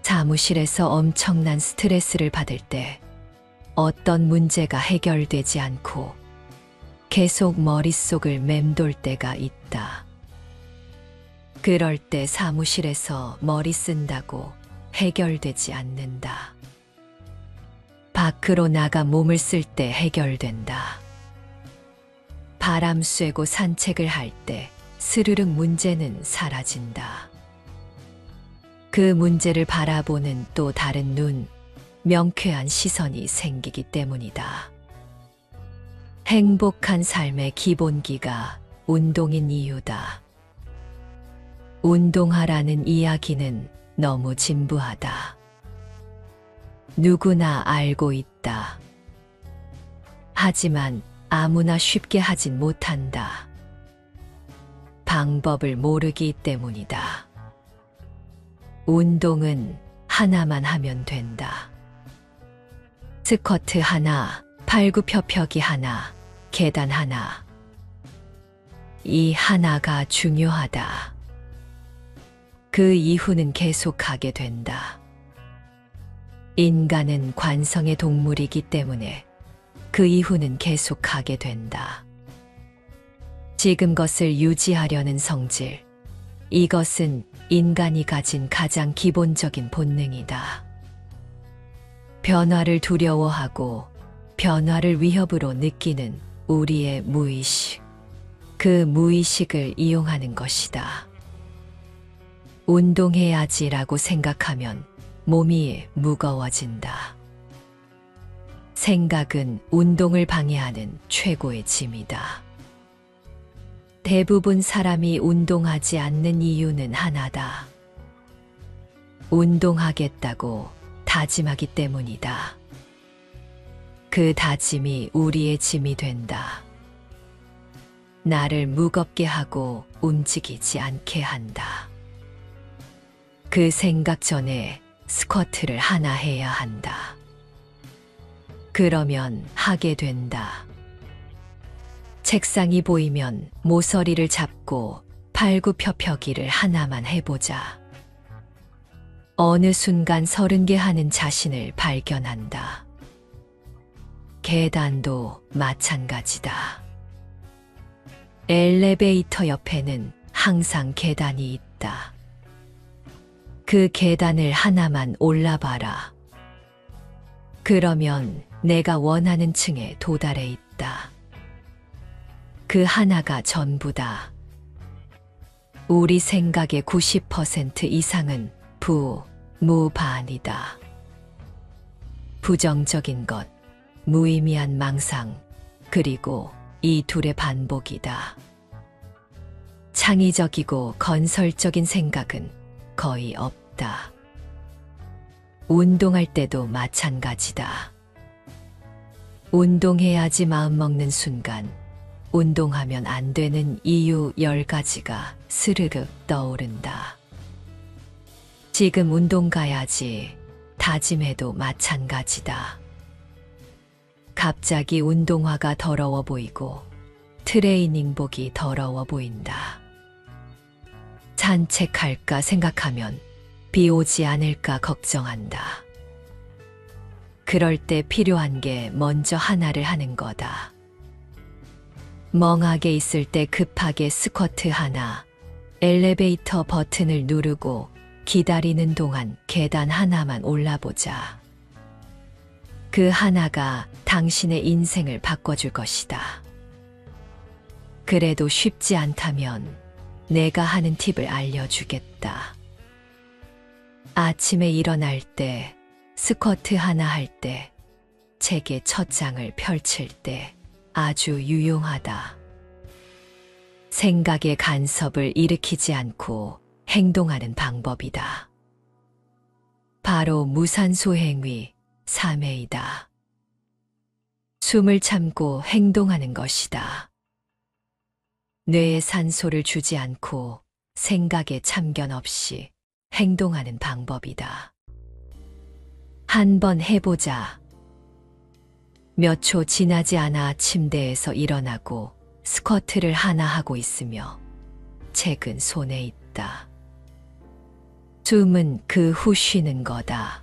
사무실에서 엄청난 스트레스를 받을 때 어떤 문제가 해결되지 않고 계속 머릿속을 맴돌 때가 있다. 그럴 때 사무실에서 머리 쓴다고 해결되지 않는다. 밖으로 나가 몸을 쓸 때 해결된다. 바람 쐬고 산책을 할 때 스르륵 문제는 사라진다. 그 문제를 바라보는 또 다른 눈, 명쾌한 시선이 생기기 때문이다. 행복한 삶의 기본기가 운동인 이유다. 운동하라는 이야기는 너무 진부하다. 누구나 알고 있다. 하지만 아무나 쉽게 하진 못한다. 방법을 모르기 때문이다. 운동은 하나만 하면 된다. 스쿼트 하나, 팔굽혀펴기 하나, 계단 하나. 이 하나가 중요하다. 그 이후는 계속하게 된다. 인간은 관성의 동물이기 때문에 그 이후는 계속하게 된다. 지금 것을 유지하려는 성질, 이것은 인간이 가진 가장 기본적인 본능이다. 변화를 두려워하고 변화를 위협으로 느끼는 우리의 무의식, 그 무의식을 이용하는 것이다. 운동해야지라고 생각하면 몸이 무거워진다. 생각은 운동을 방해하는 최고의 짐이다. 대부분 사람이 운동하지 않는 이유는 하나다. 운동하겠다고 다짐하기 때문이다. 그 다짐이 우리의 짐이 된다. 나를 무겁게 하고 움직이지 않게 한다. 그 생각 전에 스쿼트를 하나 해야 한다. 그러면 하게 된다. 책상이 보이면 모서리를 잡고 팔굽혀펴기를 하나만 해보자. 어느 순간 30개 하는 자신을 발견한다. 계단도 마찬가지다. 엘리베이터 옆에는 항상 계단이 있다. 그 계단을 하나만 올라봐라. 그러면 내가 원하는 층에 도달해 있다. 그 하나가 전부다. 우리 생각의 90% 이상은 무반이다. 부정적인 것, 무의미한 망상, 그리고 이 둘의 반복이다. 창의적이고 건설적인 생각은 거의 없다. 운동할 때도 마찬가지다. 운동해야지 마음먹는 순간 운동하면 안 되는 이유 10가지가 스르륵 떠오른다. 지금 운동 가야지 다짐해도 마찬가지다. 갑자기 운동화가 더러워 보이고 트레이닝복이 더러워 보인다. 산책할까 생각하면 비 오지 않을까 걱정한다. 그럴 때 필요한 게 먼저 하나를 하는 거다. 멍하게 있을 때 급하게 스쿼트 하나, 엘리베이터 버튼을 누르고 기다리는 동안 계단 하나만 올라보자. 그 하나가 당신의 인생을 바꿔줄 것이다. 그래도 쉽지 않다면 내가 하는 팁을 알려주겠다. 아침에 일어날 때, 스쿼트 하나 할 때, 책의 첫 장을 펼칠 때 아주 유용하다. 생각의 간섭을 일으키지 않고 행동하는 방법이다. 바로 무산소 행위 3회이다. 숨을 참고 행동하는 것이다. 뇌에 산소를 주지 않고 생각에 참견 없이 행동하는 방법이다. 한번 해보자. 몇 초 지나지 않아 침대에서 일어나고 스쿼트를 하나 하고 있으며 책은 손에 있다. 숨은 그 후 쉬는 거다.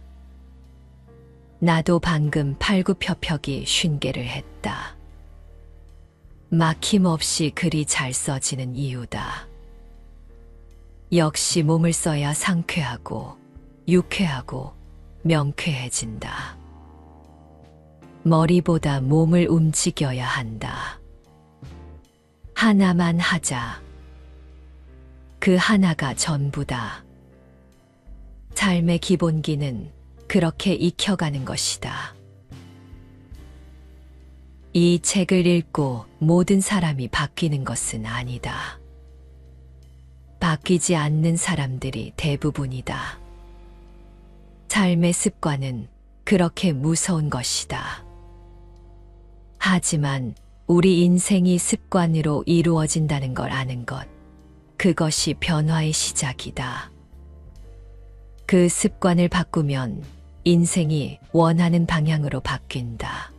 나도 방금 팔굽혀펴기 50개를 했다. 막힘없이 글이 잘 써지는 이유다. 역시 몸을 써야 상쾌하고 유쾌하고 명쾌해진다. 머리보다 몸을 움직여야 한다. 하나만 하자. 그 하나가 전부다. 삶의 기본기는 그렇게 익혀가는 것이다. 이 책을 읽고 모든 사람이 바뀌는 것은 아니다. 바뀌지 않는 사람들이 대부분이다. 삶의 습관은 그렇게 무서운 것이다. 하지만 우리 인생이 습관으로 이루어진다는 걸 아는 것, 그것이 변화의 시작이다. 그 습관을 바꾸면 인생이 원하는 방향으로 바뀐다.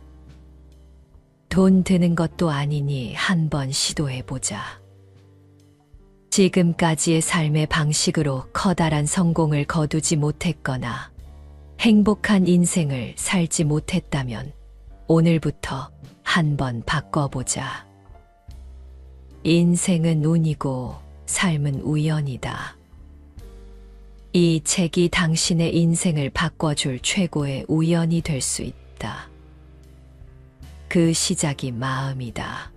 돈 드는 것도 아니니 한번 시도해보자. 지금까지의 삶의 방식으로 커다란 성공을 거두지 못했거나 행복한 인생을 살지 못했다면 오늘부터 한번 바꿔보자. 인생은 운이고 삶은 우연이다. 이 책이 당신의 인생을 바꿔줄 최고의 우연이 될 수 있다. 그 시작이 마음이다.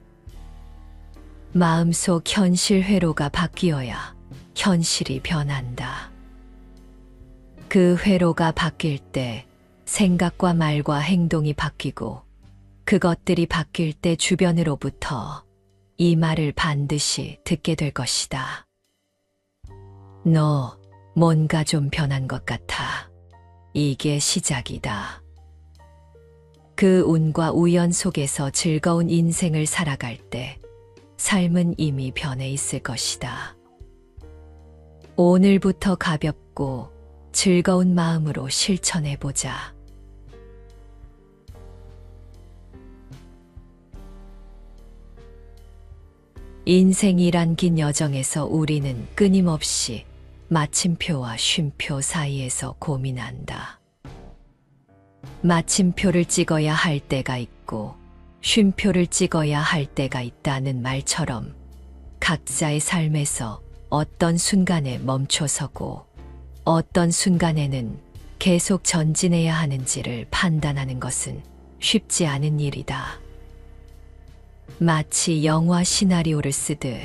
마음속 현실 회로가 바뀌어야 현실이 변한다. 그 회로가 바뀔 때 생각과 말과 행동이 바뀌고 그것들이 바뀔 때 주변으로부터 이 말을 반드시 듣게 될 것이다. 너 뭔가 좀 변한 것 같아. 이게 시작이다. 그 운과 우연 속에서 즐거운 인생을 살아갈 때 삶은 이미 변해 있을 것이다. 오늘부터 가볍고 즐거운 마음으로 실천해보자. 인생이란 긴 여정에서 우리는 끊임없이 마침표와 쉼표 사이에서 고민한다. 마침표를 찍어야 할 때가 있고 쉼표를 찍어야 할 때가 있다는 말처럼 각자의 삶에서 어떤 순간에 멈춰서고 어떤 순간에는 계속 전진해야 하는지를 판단하는 것은 쉽지 않은 일이다. 마치 영화 시나리오를 쓰듯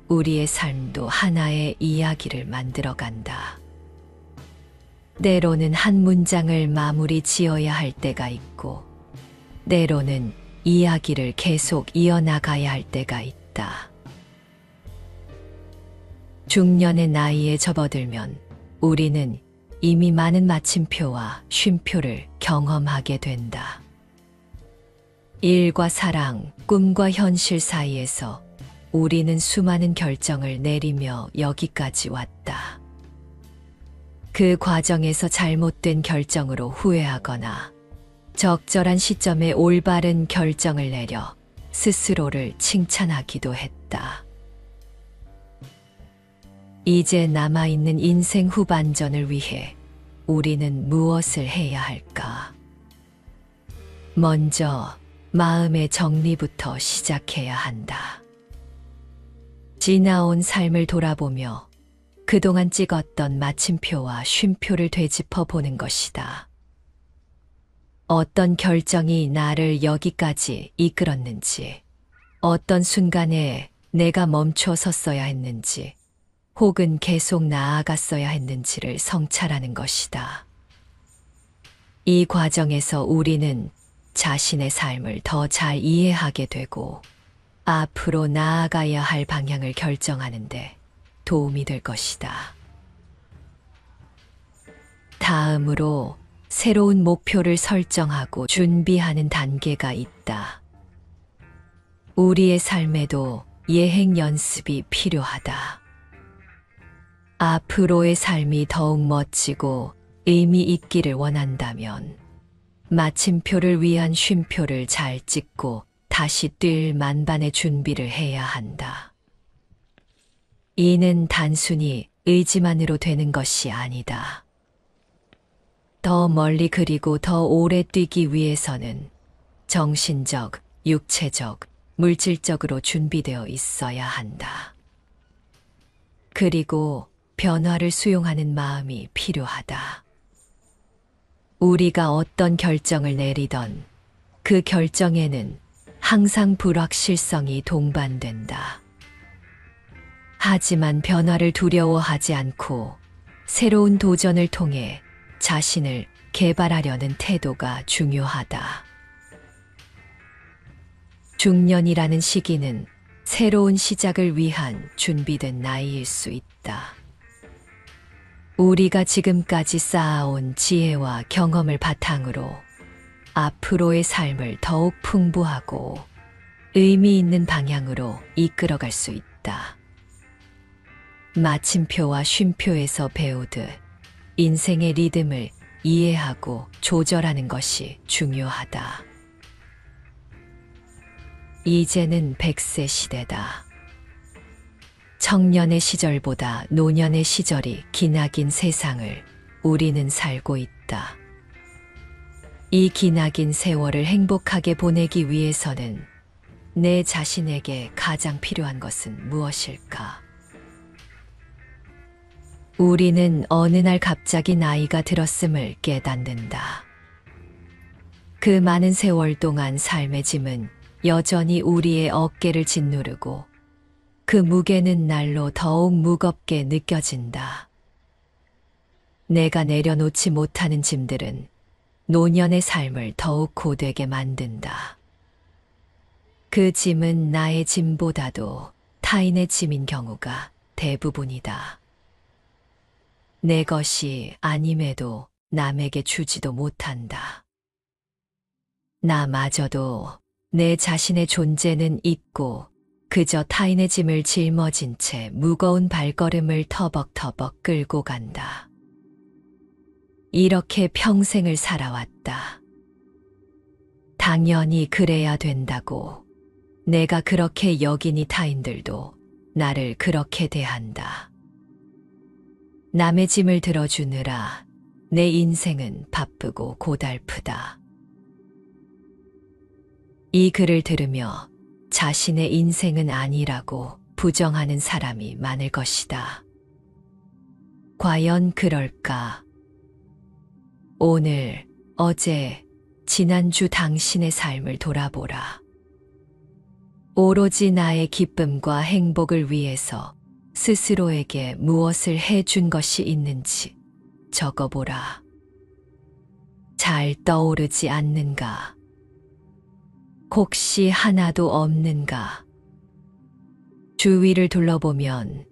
우리의 삶도 하나의 이야기를 만들어간다. 때로는 한 문장을 마무리 지어야 할 때가 있고 때로는 이야기를 계속 이어나가야 할 때가 있다. 중년의 나이에 접어들면 우리는 이미 많은 마침표와 쉼표를 경험하게 된다. 일과 사랑, 꿈과 현실 사이에서 우리는 수많은 결정을 내리며 여기까지 왔다. 그 과정에서 잘못된 결정으로 후회하거나 적절한 시점에 올바른 결정을 내려 스스로를 칭찬하기도 했다. 이제 남아있는 인생 후반전을 위해 우리는 무엇을 해야 할까? 먼저 마음의 정리부터 시작해야 한다. 지나온 삶을 돌아보며 그동안 찍었던 마침표와 쉼표를 되짚어 보는 것이다. 어떤 결정이 나를 여기까지 이끌었는지, 어떤 순간에 내가 멈춰 섰어야 했는지, 혹은 계속 나아갔어야 했는지를 성찰하는 것이다. 이 과정에서 우리는 자신의 삶을 더 잘 이해하게 되고 앞으로 나아가야 할 방향을 결정하는데 도움이 될 것이다. 다음으로 새로운 목표를 설정하고 준비하는 단계가 있다. 우리의 삶에도 예행 연습이 필요하다. 앞으로의 삶이 더욱 멋지고 의미 있기를 원한다면 마침표를 위한 쉼표를 잘 찍고 다시 뛸 만반의 준비를 해야 한다. 이는 단순히 의지만으로 되는 것이 아니다. 더 멀리 그리고 더 오래 뛰기 위해서는 정신적, 육체적, 물질적으로 준비되어 있어야 한다. 그리고 변화를 수용하는 마음이 필요하다. 우리가 어떤 결정을 내리던 그 결정에는 항상 불확실성이 동반된다. 하지만 변화를 두려워하지 않고 새로운 도전을 통해 자신을 개발하려는 태도가 중요하다. 중년이라는 시기는 새로운 시작을 위한 준비된 나이일 수 있다. 우리가 지금까지 쌓아온 지혜와 경험을 바탕으로 앞으로의 삶을 더욱 풍부하고 의미 있는 방향으로 이끌어갈 수 있다. 마침표와 쉼표에서 배우듯 인생의 리듬을 이해하고 조절하는 것이 중요하다. 이제는 100세 시대다. 청년의 시절보다 노년의 시절이 기나긴 세상을 우리는 살고 있다. 이 기나긴 세월을 행복하게 보내기 위해서는 내 자신에게 가장 필요한 것은 무엇일까? 우리는 어느 날 갑자기 나이가 들었음을 깨닫는다. 그 많은 세월 동안 삶의 짐은 여전히 우리의 어깨를 짓누르고 그 무게는 날로 더욱 무겁게 느껴진다. 내가 내려놓지 못하는 짐들은 노년의 삶을 더욱 고되게 만든다. 그 짐은 나의 짐보다도 타인의 짐인 경우가 대부분이다. 내 것이 아님에도 남에게 주지도 못한다. 나마저도 내 자신의 존재는 있고 그저 타인의 짐을 짊어진 채 무거운 발걸음을 터벅터벅 끌고 간다. 이렇게 평생을 살아왔다. 당연히 그래야 된다고. 내가 그렇게 여기니 타인들도 나를 그렇게 대한다. 남의 짐을 들어주느라 내 인생은 바쁘고 고달프다. 이 글을 들으며 자신의 인생은 아니라고 부정하는 사람이 많을 것이다. 과연 그럴까? 오늘, 어제, 지난주 당신의 삶을 돌아보라. 오로지 나의 기쁨과 행복을 위해서 스스로에게 무엇을 해준 것이 있는지 적어보라. 잘 떠오르지 않는가? 혹시 하나도 없는가? 주위를 둘러보면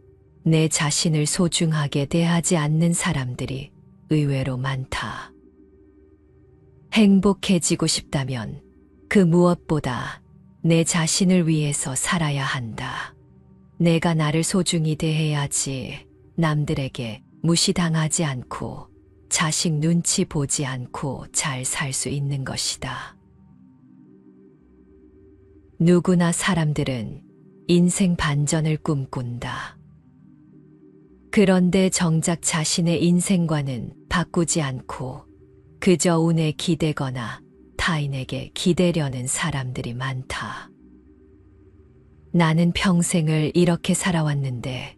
내 자신을 소중하게 대하지 않는 사람들이 의외로 많다. 행복해지고 싶다면 그 무엇보다 내 자신을 위해서 살아야 한다. 내가 나를 소중히 대해야지 남들에게 무시당하지 않고 자식 눈치 보지 않고 잘 살 수 있는 것이다. 누구나 사람들은 인생 반전을 꿈꾼다. 그런데 정작 자신의 인생관은 바꾸지 않고 그저 운에 기대거나 타인에게 기대려는 사람들이 많다. 나는 평생을 이렇게 살아왔는데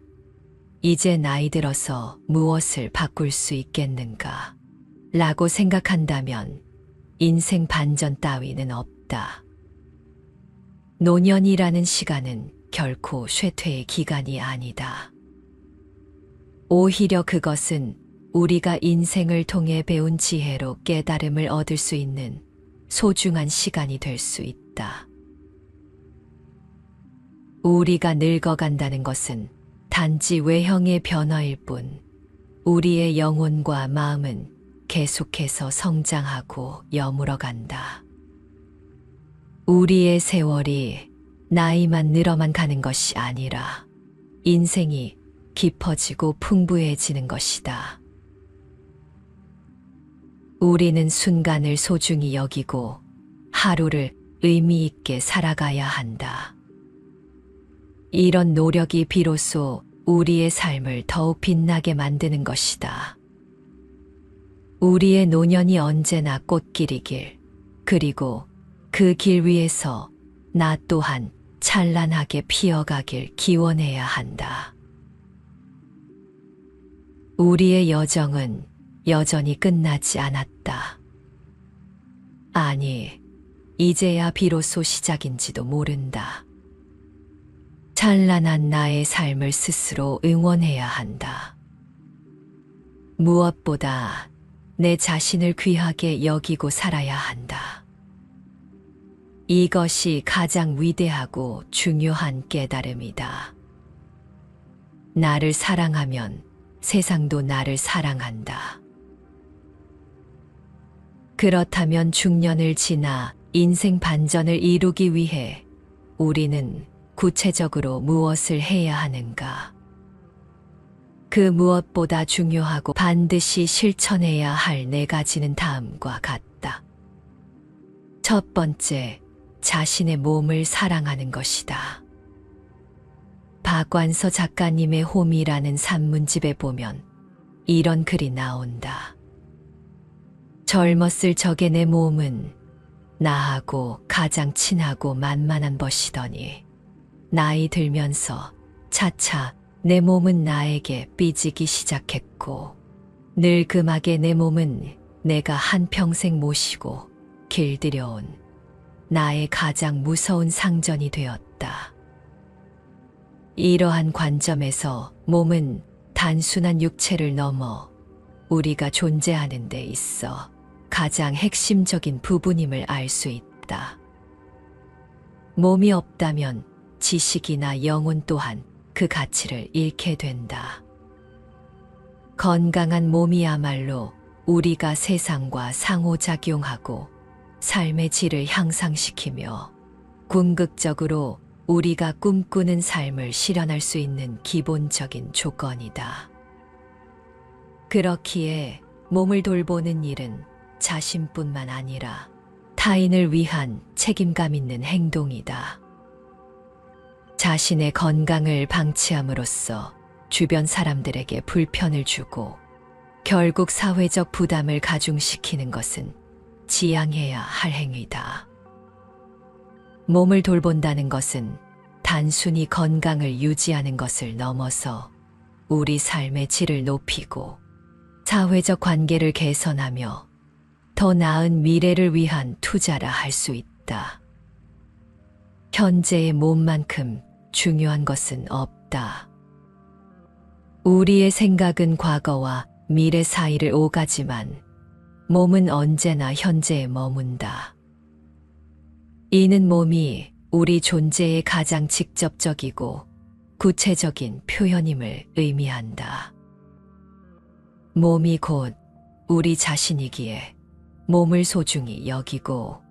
이제 나이 들어서 무엇을 바꿀 수 있겠는가? 라고 생각한다면 인생 반전 따위는 없다. 노년이라는 시간은 결코 쇠퇴의 기간이 아니다. 오히려 그것은 우리가 인생을 통해 배운 지혜로 깨달음을 얻을 수 있는 소중한 시간이 될 수 있다. 우리가 늙어간다는 것은 단지 외형의 변화일 뿐, 우리의 영혼과 마음은 계속해서 성장하고 여물어 간다. 우리의 세월이 나이만 늘어만 가는 것이 아니라 인생이 깊어지고 풍부해지는 것이다. 우리는 순간을 소중히 여기고 하루를 의미 있게 살아가야 한다. 이런 노력이 비로소 우리의 삶을 더욱 빛나게 만드는 것이다. 우리의 노년이 언제나 꽃길이길, 그리고 그 길 위에서 나 또한 찬란하게 피어가길 기원해야 한다. 우리의 여정은 여전히 끝나지 않았다. 아니, 이제야 비로소 시작인지도 모른다. 찬란한 나의 삶을 스스로 응원해야 한다. 무엇보다 내 자신을 귀하게 여기고 살아야 한다. 이것이 가장 위대하고 중요한 깨달음이다. 나를 사랑하면 세상도 나를 사랑한다. 그렇다면 중년을 지나 인생 반전을 이루기 위해 우리는 구체적으로 무엇을 해야 하는가? 그 무엇보다 중요하고 반드시 실천해야 할 4가지는 다음과 같다. 첫 번째, 자신의 몸을 사랑하는 것이다. 박완서 작가님의 홈이라는 산문집에 보면 이런 글이 나온다. 젊었을 적의 내 몸은 나하고 가장 친하고 만만한 것이더니 나이 들면서 차차 내 몸은 나에게 삐지기 시작했고 늙음하게 내 몸은 내가 한평생 모시고 길들여온 나의 가장 무서운 상전이 되었다. 이러한 관점에서 몸은 단순한 육체를 넘어 우리가 존재하는 데 있어 가장 핵심적인 부분임을 알 수 있다. 몸이 없다면 지식이나 영혼 또한 그 가치를 잃게 된다. 건강한 몸이야말로 우리가 세상과 상호작용하고 삶의 질을 향상시키며 궁극적으로 우리가 꿈꾸는 삶을 실현할 수 있는 기본적인 조건이다. 그렇기에 몸을 돌보는 일은 자신뿐만 아니라 타인을 위한 책임감 있는 행동이다. 자신의 건강을 방치함으로써 주변 사람들에게 불편을 주고 결국 사회적 부담을 가중시키는 것은 지양해야 할 행위다. 몸을 돌본다는 것은 단순히 건강을 유지하는 것을 넘어서 우리 삶의 질을 높이고 사회적 관계를 개선하며 더 나은 미래를 위한 투자라 할 수 있다. 현재의 몸만큼 중요한 것은 없다. 우리의 생각은 과거와 미래 사이를 오가지만 몸은 언제나 현재에 머문다. 이는 몸이 우리 존재의 가장 직접적이고 구체적인 표현임을 의미한다. 몸이 곧 우리 자신이기에 몸을 소중히 여기고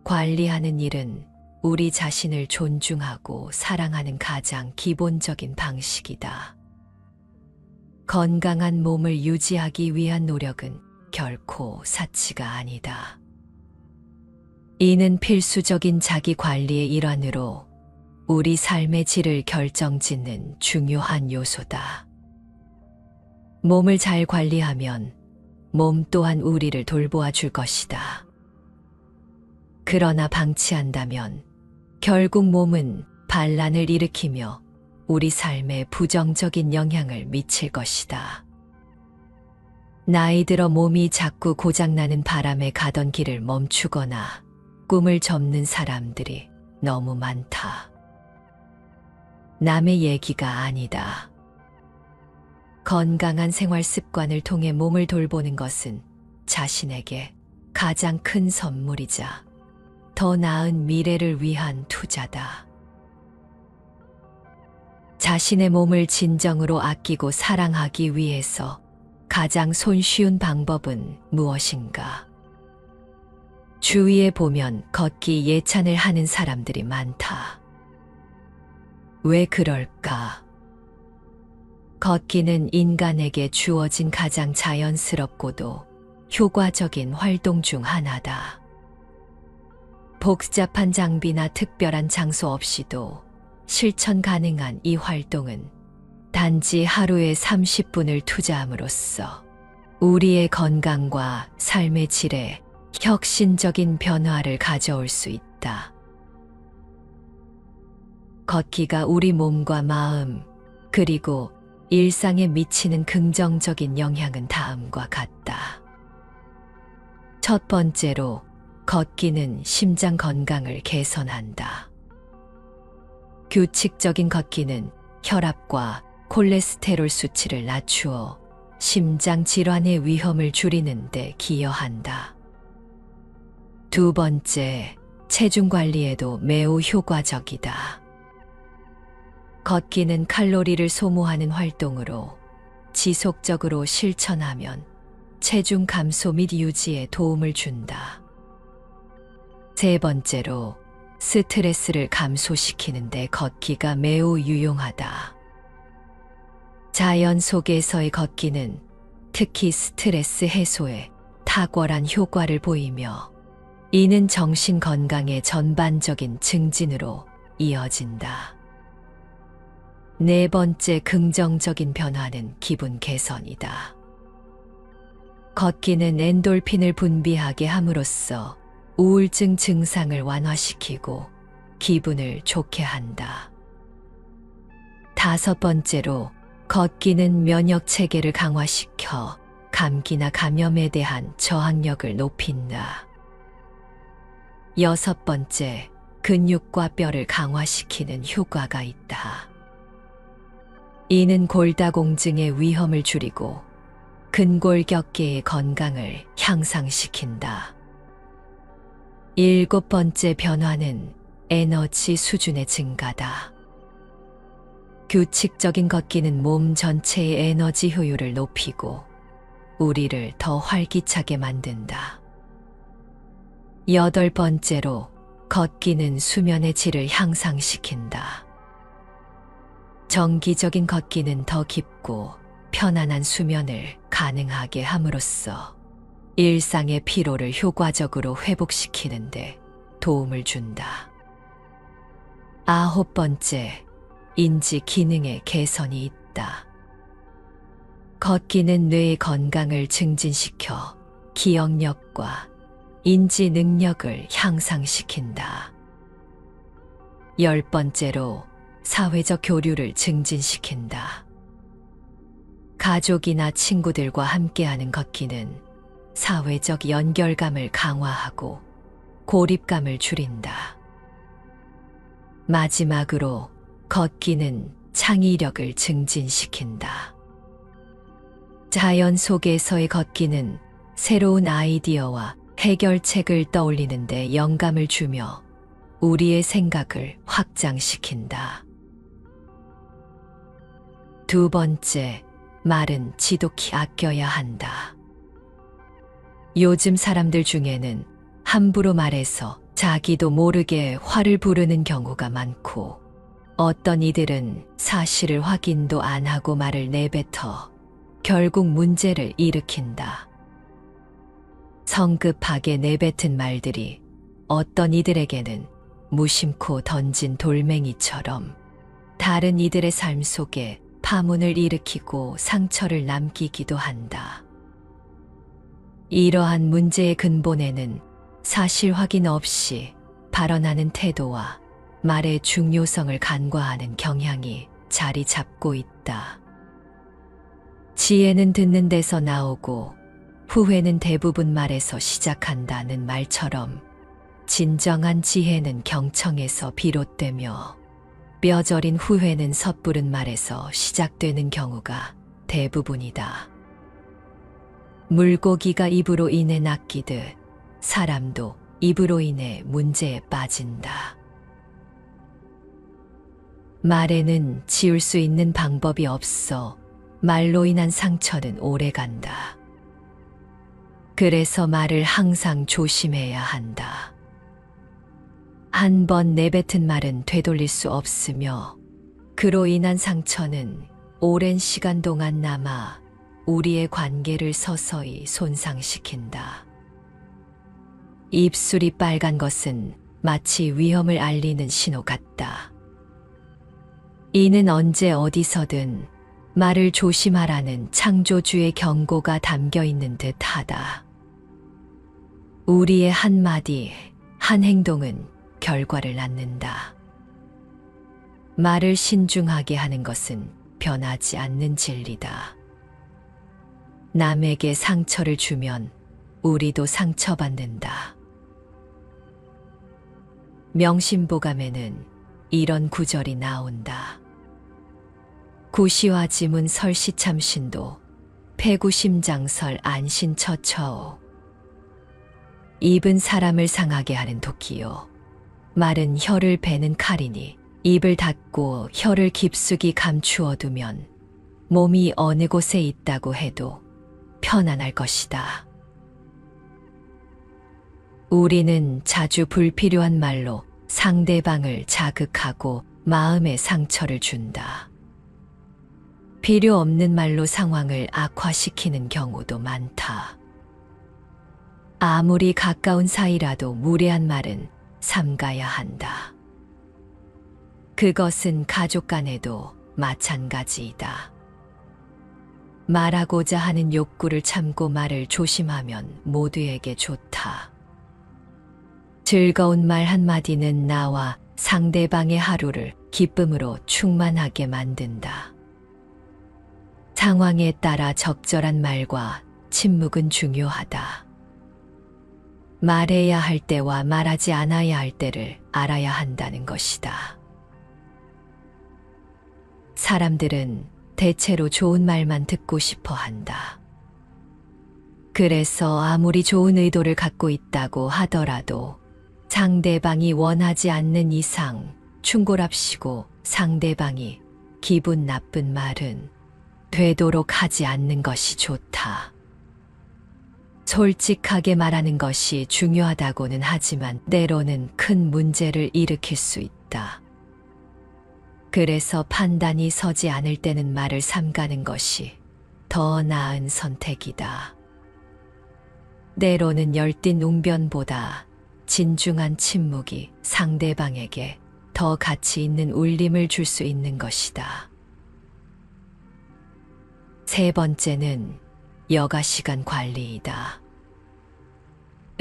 관리하는 일은 우리 자신을 존중하고 사랑하는 가장 기본적인 방식이다. 건강한 몸을 유지하기 위한 노력은 결코 사치가 아니다. 이는 필수적인 자기 관리의 일환으로 우리 삶의 질을 결정짓는 중요한 요소다. 몸을 잘 관리하면 몸 또한 우리를 돌보아 줄 것이다. 그러나 방치한다면 결국 몸은 반란을 일으키며 우리 삶에 부정적인 영향을 미칠 것이다. 나이 들어 몸이 자꾸 고장나는 바람에 가던 길을 멈추거나 꿈을 접는 사람들이 너무 많다. 남의 얘기가 아니다. 건강한 생활 습관을 통해 몸을 돌보는 것은 자신에게 가장 큰 선물이자 더 나은 미래를 위한 투자다. 자신의 몸을 진정으로 아끼고 사랑하기 위해서 가장 손쉬운 방법은 무엇인가? 주위에 보면 걷기 예찬을 하는 사람들이 많다. 왜 그럴까? 걷기는 인간에게 주어진 가장 자연스럽고도 효과적인 활동 중 하나다. 복잡한 장비나 특별한 장소 없이도 실천 가능한 이 활동은 단지 하루에 30분을 투자함으로써 우리의 건강과 삶의 질에 혁신적인 변화를 가져올 수 있다. 걷기가 우리 몸과 마음, 그리고 일상에 미치는 긍정적인 영향은 다음과 같다. 첫 번째로, 걷기는 심장 건강을 개선한다. 규칙적인 걷기는 혈압과 콜레스테롤 수치를 낮추어 심장 질환의 위험을 줄이는 데 기여한다. 두 번째, 체중 관리에도 매우 효과적이다. 걷기는 칼로리를 소모하는 활동으로 지속적으로 실천하면 체중 감소 및 유지에 도움을 준다. 세 번째로, 스트레스를 감소시키는 데 걷기가 매우 유용하다. 자연 속에서의 걷기는 특히 스트레스 해소에 탁월한 효과를 보이며 이는 정신 건강의 전반적인 증진으로 이어진다. 네 번째 긍정적인 변화는 기분 개선이다. 걷기는 엔돌핀을 분비하게 함으로써 우울증 증상을 완화시키고 기분을 좋게 한다. 다섯 번째로 걷기는 면역 체계를 강화시켜 감기나 감염에 대한 저항력을 높인다. 여섯 번째, 근육과 뼈를 강화시키는 효과가 있다. 이는 골다공증의 위험을 줄이고 근골격계의 건강을 향상시킨다. 일곱 번째 변화는 에너지 수준의 증가다. 규칙적인 걷기는 몸 전체의 에너지 효율을 높이고 우리를 더 활기차게 만든다. 여덟 번째로 걷기는 수면의 질을 향상시킨다. 정기적인 걷기는 더 깊고 편안한 수면을 가능하게 함으로써 일상의 피로를 효과적으로 회복시키는 데 도움을 준다. 아홉 번째, 인지 기능의 개선이 있다. 걷기는 뇌의 건강을 증진시켜 기억력과 인지 능력을 향상시킨다. 열 번째로 사회적 교류를 증진시킨다. 가족이나 친구들과 함께하는 걷기는 사회적 연결감을 강화하고 고립감을 줄인다. 마지막으로 걷기는 창의력을 증진시킨다. 자연 속에서의 걷기는 새로운 아이디어와 해결책을 떠올리는 데 영감을 주며 우리의 생각을 확장시킨다. 두 번째, 말은 지독히 아껴야 한다. 요즘 사람들 중에는 함부로 말해서 자기도 모르게 화를 부르는 경우가 많고 어떤 이들은 사실을 확인도 안 하고 말을 내뱉어 결국 문제를 일으킨다. 성급하게 내뱉은 말들이 어떤 이들에게는 무심코 던진 돌멩이처럼 다른 이들의 삶 속에 파문을 일으키고 상처를 남기기도 한다. 이러한 문제의 근본에는 사실 확인 없이 발언하는 태도와 말의 중요성을 간과하는 경향이 자리 잡고 있다. 지혜는 듣는 데서 나오고 후회는 대부분 말에서 시작한다는 말처럼 진정한 지혜는 경청에서 비롯되며 뼈저린 후회는 섣부른 말에서 시작되는 경우가 대부분이다. 물고기가 입으로 인해 낚이듯 사람도 입으로 인해 문제에 빠진다. 말에는 지울 수 있는 방법이 없어 말로 인한 상처는 오래간다. 그래서 말을 항상 조심해야 한다. 한 번 내뱉은 말은 되돌릴 수 없으며 그로 인한 상처는 오랜 시간 동안 남아 우리의 관계를 서서히 손상시킨다. 입술이 빨간 것은 마치 위험을 알리는 신호 같다. 이는 언제 어디서든 말을 조심하라는 창조주의 경고가 담겨 있는 듯하다. 우리의 한마디, 한 행동은 결과를 낳는다. 말을 신중하게 하는 것은 변하지 않는 진리다. 남에게 상처를 주면 우리도 상처받는다. 명심보감에는 이런 구절이 나온다. 구시화지문 설시참신도 패구심장설 안신처처오. 입은 사람을 상하게 하는 도끼요. 말은 혀를 베는 칼이니 입을 닫고 혀를 깊숙이 감추어 두면 몸이 어느 곳에 있다고 해도 편안할 것이다. 우리는 자주 불필요한 말로 상대방을 자극하고 마음에 상처를 준다. 필요 없는 말로 상황을 악화시키는 경우도 많다. 아무리 가까운 사이라도 무례한 말은 삼가야 한다. 그것은 가족 간에도 마찬가지이다. 말하고자 하는 욕구를 참고 말을 조심하면 모두에게 좋다. 즐거운 말 한마디는 나와 상대방의 하루를 기쁨으로 충만하게 만든다. 상황에 따라 적절한 말과 침묵은 중요하다. 말해야 할 때와 말하지 않아야 할 때를 알아야 한다는 것이다. 사람들은 대체로 좋은 말만 듣고 싶어 한다. 그래서 아무리 좋은 의도를 갖고 있다고 하더라도 상대방이 원하지 않는 이상 충고랍시고 상대방이 기분 나쁜 말은 되도록 하지 않는 것이 좋다. 솔직하게 말하는 것이 중요하다고는 하지만 때로는 큰 문제를 일으킬 수 있다. 그래서 판단이 서지 않을 때는 말을 삼가는 것이 더 나은 선택이다. 때로는 열띤 웅변보다 진중한 침묵이 상대방에게 더 가치 있는 울림을 줄 수 있는 것이다. 세 번째는 여가 시간 관리이다.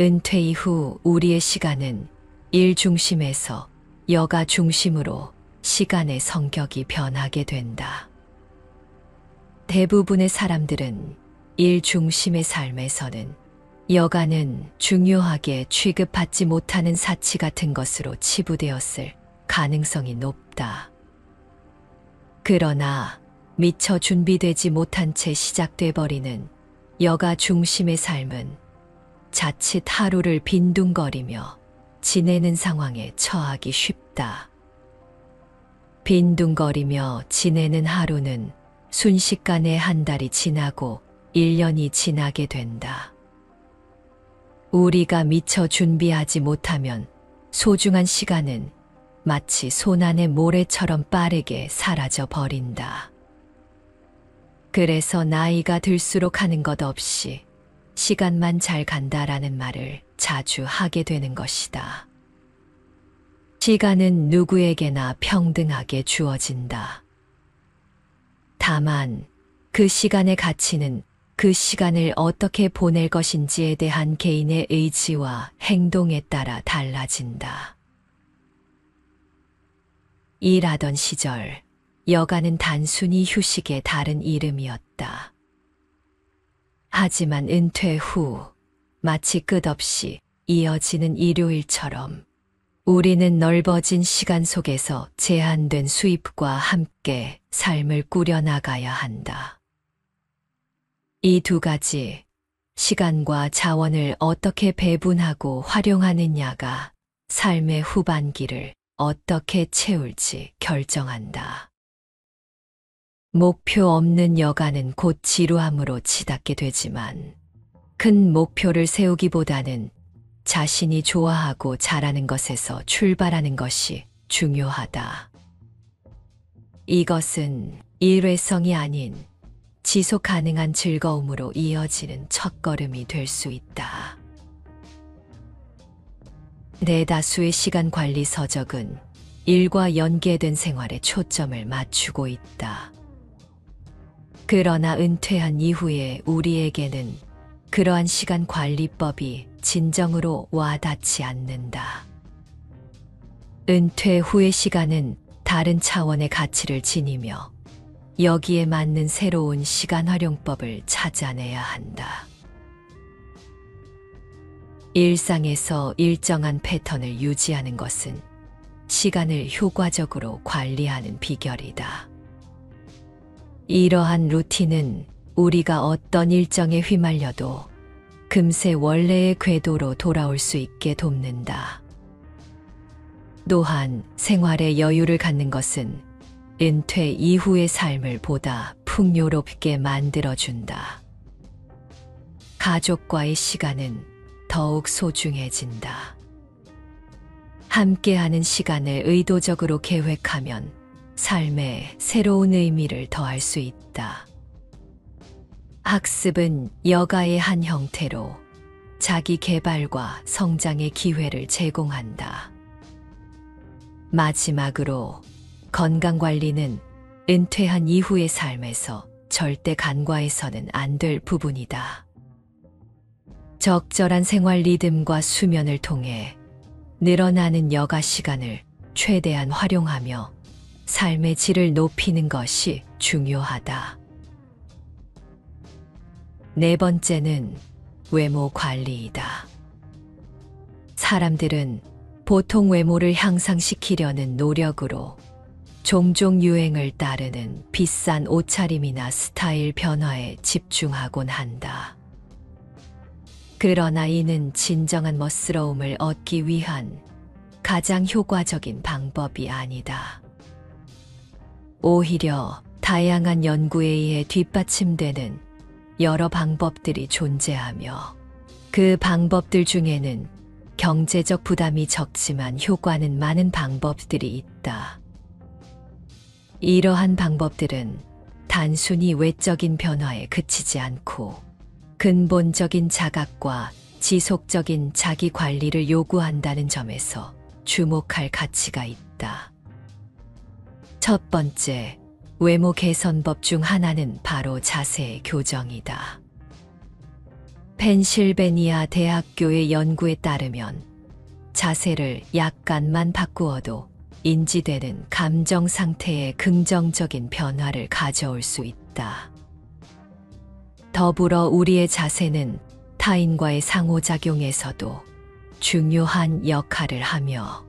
은퇴 이후 우리의 시간은 일 중심에서 여가 중심으로 시간의 성격이 변하게 된다. 대부분의 사람들은 일 중심의 삶에서는 여가는 중요하게 취급받지 못하는 사치 같은 것으로 치부되었을 가능성이 높다. 그러나 미처 준비되지 못한 채 시작돼 버리는 여가 중심의 삶은 자칫 하루를 빈둥거리며 지내는 상황에 처하기 쉽다. 빈둥거리며 지내는 하루는 순식간에 한 달이 지나고 1년이 지나게 된다. 우리가 미처 준비하지 못하면 소중한 시간은 마치 손안의 모래처럼 빠르게 사라져 버린다. 그래서 나이가 들수록 하는 것 없이 시간만 잘 간다라는 말을 자주 하게 되는 것이다. 시간은 누구에게나 평등하게 주어진다. 다만 그 시간의 가치는 그 시간을 어떻게 보낼 것인지에 대한 개인의 의지와 행동에 따라 달라진다. 일하던 시절, 여가는 단순히 휴식의 다른 이름이었다. 하지만 은퇴 후 마치 끝없이 이어지는 일요일처럼 우리는 넓어진 시간 속에서 제한된 수입과 함께 삶을 꾸려나가야 한다. 이 두 가지, 시간과 자원을 어떻게 배분하고 활용하느냐가 삶의 후반기를 어떻게 채울지 결정한다. 목표 없는 여가는 곧 지루함으로 치닫게 되지만 큰 목표를 세우기보다는 자신이 좋아하고 잘하는 것에서 출발하는 것이 중요하다. 이것은 일회성이 아닌 지속 가능한 즐거움으로 이어지는 첫걸음이 될 수 있다. 대다수의 시간 관리 서적은 일과 연계된 생활에 초점을 맞추고 있다. 그러나 은퇴한 이후에 우리에게는 그러한 시간 관리법이 진정으로 와닿지 않는다. 은퇴 후의 시간은 다른 차원의 가치를 지니며 여기에 맞는 새로운 시간 활용법을 찾아내야 한다. 일상에서 일정한 패턴을 유지하는 것은 시간을 효과적으로 관리하는 비결이다. 이러한 루틴은 우리가 어떤 일정에 휘말려도 금세 원래의 궤도로 돌아올 수 있게 돕는다. 또한 생활에 여유를 갖는 것은 은퇴 이후의 삶을 보다 풍요롭게 만들어준다. 가족과의 시간은 더욱 소중해진다. 함께하는 시간을 의도적으로 계획하면 삶에 새로운 의미를 더할 수 있다. 학습은 여가의 한 형태로 자기 개발과 성장의 기회를 제공한다. 마지막으로 건강관리는 은퇴한 이후의 삶에서 절대 간과해서는 안 될 부분이다. 적절한 생활 리듬과 수면을 통해 늘어나는 여가 시간을 최대한 활용하며 삶의 질을 높이는 것이 중요하다. 네 번째는 외모 관리이다. 사람들은 보통 외모를 향상시키려는 노력으로 종종 유행을 따르는 비싼 옷차림이나 스타일 변화에 집중하곤 한다. 그러나 이는 진정한 멋스러움을 얻기 위한 가장 효과적인 방법이 아니다. 오히려 다양한 연구에 의해 뒷받침되는 여러 방법들이 존재하며 그 방법들 중에는 경제적 부담이 적지만 효과는 많은 방법들이 있다. 이러한 방법들은 단순히 외적인 변화에 그치지 않고 근본적인 자각과 지속적인 자기 관리를 요구한다는 점에서 주목할 가치가 있다. 첫 번째, 외모 개선법 중 하나는 바로 자세의 교정이다. 펜실베니아 대학교의 연구에 따르면 자세를 약간만 바꾸어도 인지되는 감정 상태에 긍정적인 변화를 가져올 수 있다. 더불어 우리의 자세는 타인과의 상호작용에서도 중요한 역할을 하며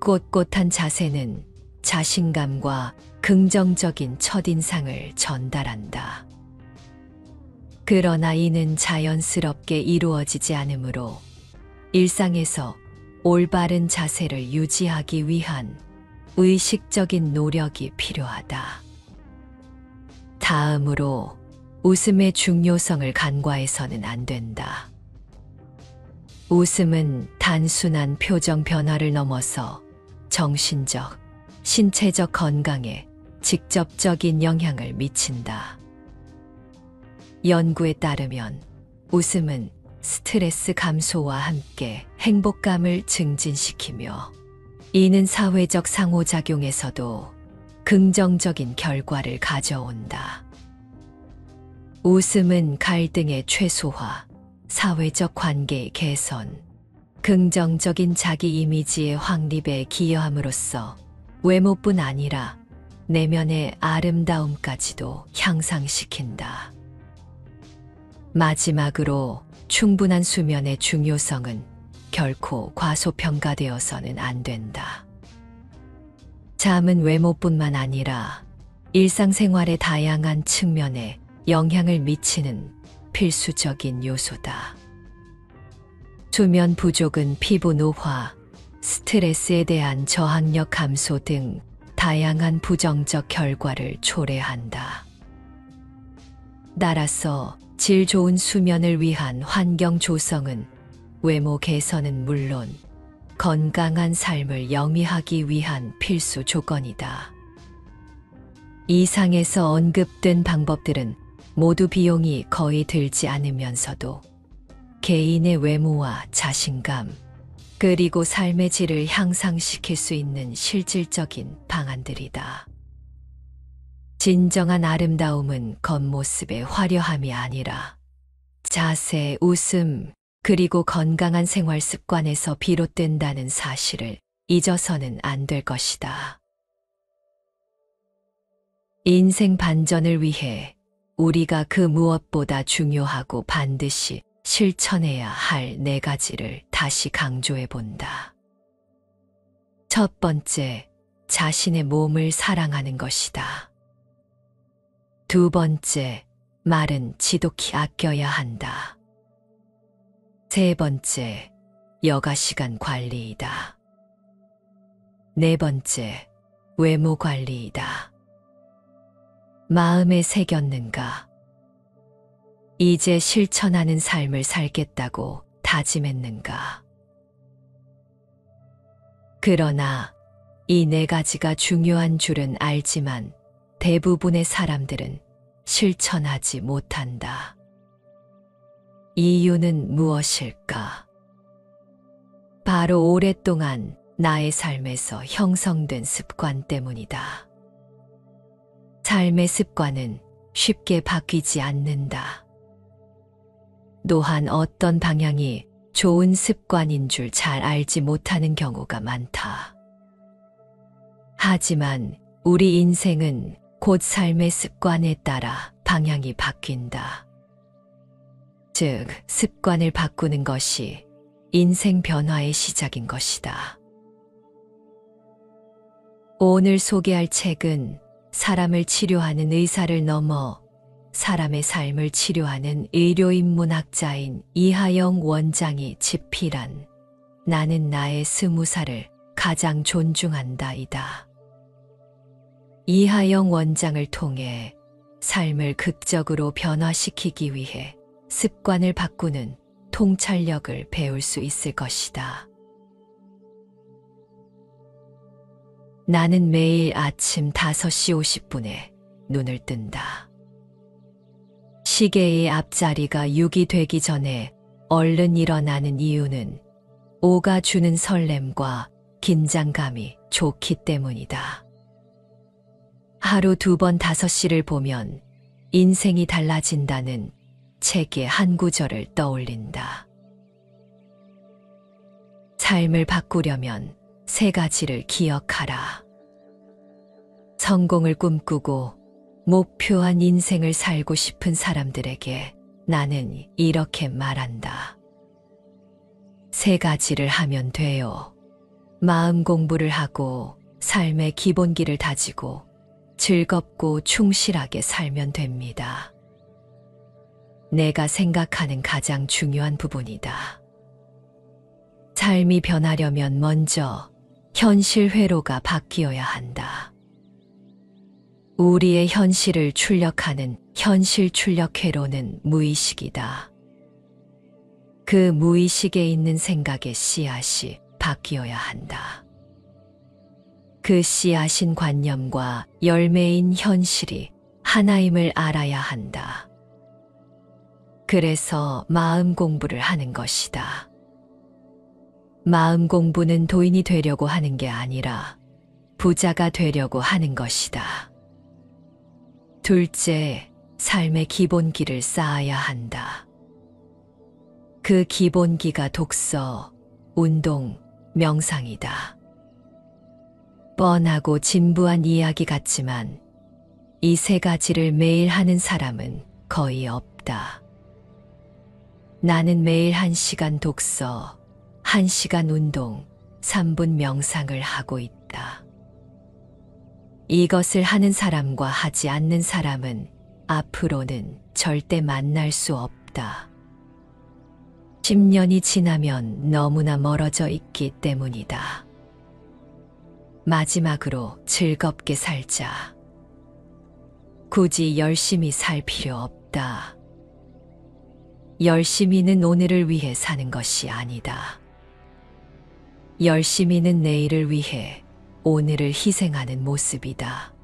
꼿꼿한 자세는 자신감과 긍정적인 첫인상을 전달한다. 그러나 이는 자연스럽게 이루어지지 않으므로 일상에서 올바른 자세를 유지하기 위한 의식적인 노력이 필요하다. 다음으로 웃음의 중요성을 간과해서는 안 된다. 웃음은 단순한 표정 변화를 넘어서 정신적, 신체적 건강에 직접적인 영향을 미친다. 연구에 따르면 웃음은 스트레스 감소와 함께 행복감을 증진시키며 이는 사회적 상호작용에서도 긍정적인 결과를 가져온다. 웃음은 갈등의 최소화, 사회적 관계의 개선, 긍정적인 자기 이미지의 확립에 기여함으로써 외모뿐 아니라 내면의 아름다움까지도 향상시킨다. 마지막으로 충분한 수면의 중요성은 결코 과소평가되어서는 안 된다. 잠은 외모뿐만 아니라 일상생활의 다양한 측면에 영향을 미치는 필수적인 요소다. 수면 부족은 피부 노화, 스트레스에 대한 저항력 감소 등 다양한 부정적 결과를 초래한다. 따라서 질 좋은 수면을 위한 환경 조성은 외모 개선은 물론 건강한 삶을 영위하기 위한 필수 조건이다. 이상에서 언급된 방법들은 모두 비용이 거의 들지 않으면서도 개인의 외모와 자신감, 그리고 삶의 질을 향상시킬 수 있는 실질적인 방안들이다. 진정한 아름다움은 겉모습의 화려함이 아니라 자세, 웃음, 그리고 건강한 생활 습관에서 비롯된다는 사실을 잊어서는 안 될 것이다. 인생 반전을 위해 우리가 그 무엇보다 중요하고 반드시 실천해야 할 네 가지를 다시 강조해 본다. 첫 번째, 자신의 몸을 사랑하는 것이다. 두 번째, 말은 지독히 아껴야 한다. 세 번째, 여가 시간 관리이다. 네 번째, 외모 관리이다. 마음에 새겼는가? 이제 실천하는 삶을 살겠다고 다짐했는가? 그러나 이 네 가지가 중요한 줄은 알지만 대부분의 사람들은 실천하지 못한다. 이유는 무엇일까? 바로 오랫동안 나의 삶에서 형성된 습관 때문이다. 삶의 습관은 쉽게 바뀌지 않는다. 또한 어떤 방향이 좋은 습관인 줄 잘 알지 못하는 경우가 많다. 하지만 우리 인생은 곧 삶의 습관에 따라 방향이 바뀐다. 즉, 습관을 바꾸는 것이 인생 변화의 시작인 것이다. 오늘 소개할 책은 사람을 치료하는 의사를 넘어 사람의 삶을 치료하는 의료인문학자인 이하영 원장이 집필한 나는 나의 20살을 가장 존중한다이다. 이하영 원장을 통해 삶을 극적으로 변화시키기 위해 습관을 바꾸는 통찰력을 배울 수 있을 것이다. 나는 매일 아침 5시 50분에 눈을 뜬다. 시계의 앞자리가 6이 되기 전에 얼른 일어나는 이유는 5가 주는 설렘과 긴장감이 좋기 때문이다. 하루 2번 5시를 보면 인생이 달라진다는 책의 한 구절을 떠올린다. 삶을 바꾸려면 3가지를 기억하라. 성공을 꿈꾸고 목표한 인생을 살고 싶은 사람들에게 나는 이렇게 말한다. 3가지를 하면 돼요. 마음 공부를 하고 삶의 기본기를 다지고 즐겁고 충실하게 살면 됩니다. 내가 생각하는 가장 중요한 부분이다. 삶이 변하려면 먼저 현실 회로가 바뀌어야 한다. 우리의 현실을 출력하는 현실 출력 회로는 무의식이다. 그 무의식에 있는 생각의 씨앗이 바뀌어야 한다. 그 씨앗인 관념과 열매인 현실이 하나임을 알아야 한다. 그래서 마음 공부를 하는 것이다. 마음 공부는 도인이 되려고 하는 게 아니라 부자가 되려고 하는 것이다. 둘째, 삶의 기본기를 쌓아야 한다. 그 기본기가 독서, 운동, 명상이다. 뻔하고 진부한 이야기 같지만 이 3가지를 매일 하는 사람은 거의 없다. 나는 매일 1시간 독서, 1시간 운동, 3분 명상을 하고 있다. 이것을 하는 사람과 하지 않는 사람은 앞으로는 절대 만날 수 없다. 10년이 지나면 너무나 멀어져 있기 때문이다. 마지막으로 즐겁게 살자. 굳이 열심히 살 필요 없다. 열심히는 오늘을 위해 사는 것이 아니다. 열심히는 내일을 위해 오늘을 희생하는 모습이다.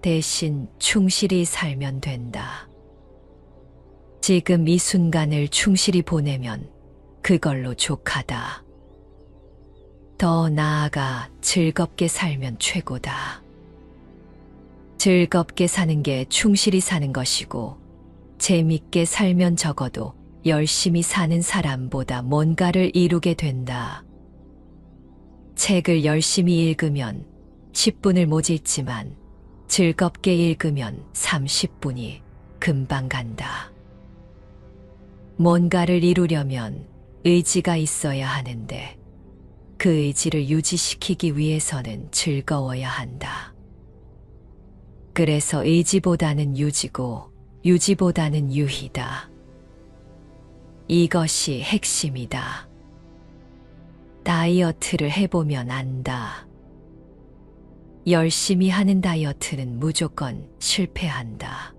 대신 충실히 살면 된다. 지금 이 순간을 충실히 보내면 그걸로 족하다. 더 나아가 즐겁게 살면 최고다. 즐겁게 사는 게 충실히 사는 것이고, 재밌게 살면 적어도 열심히 사는 사람보다 뭔가를 이루게 된다. 책을 열심히 읽으면 10분을 못 읽지만 즐겁게 읽으면 30분이 금방 간다. 뭔가를 이루려면 의지가 있어야 하는데 그 의지를 유지시키기 위해서는 즐거워야 한다. 그래서 의지보다는 유지고 유지보다는 유희다. 이것이 핵심이다. 다이어트를 해보면 안다. 열심히 하는 다이어트는 무조건 실패한다.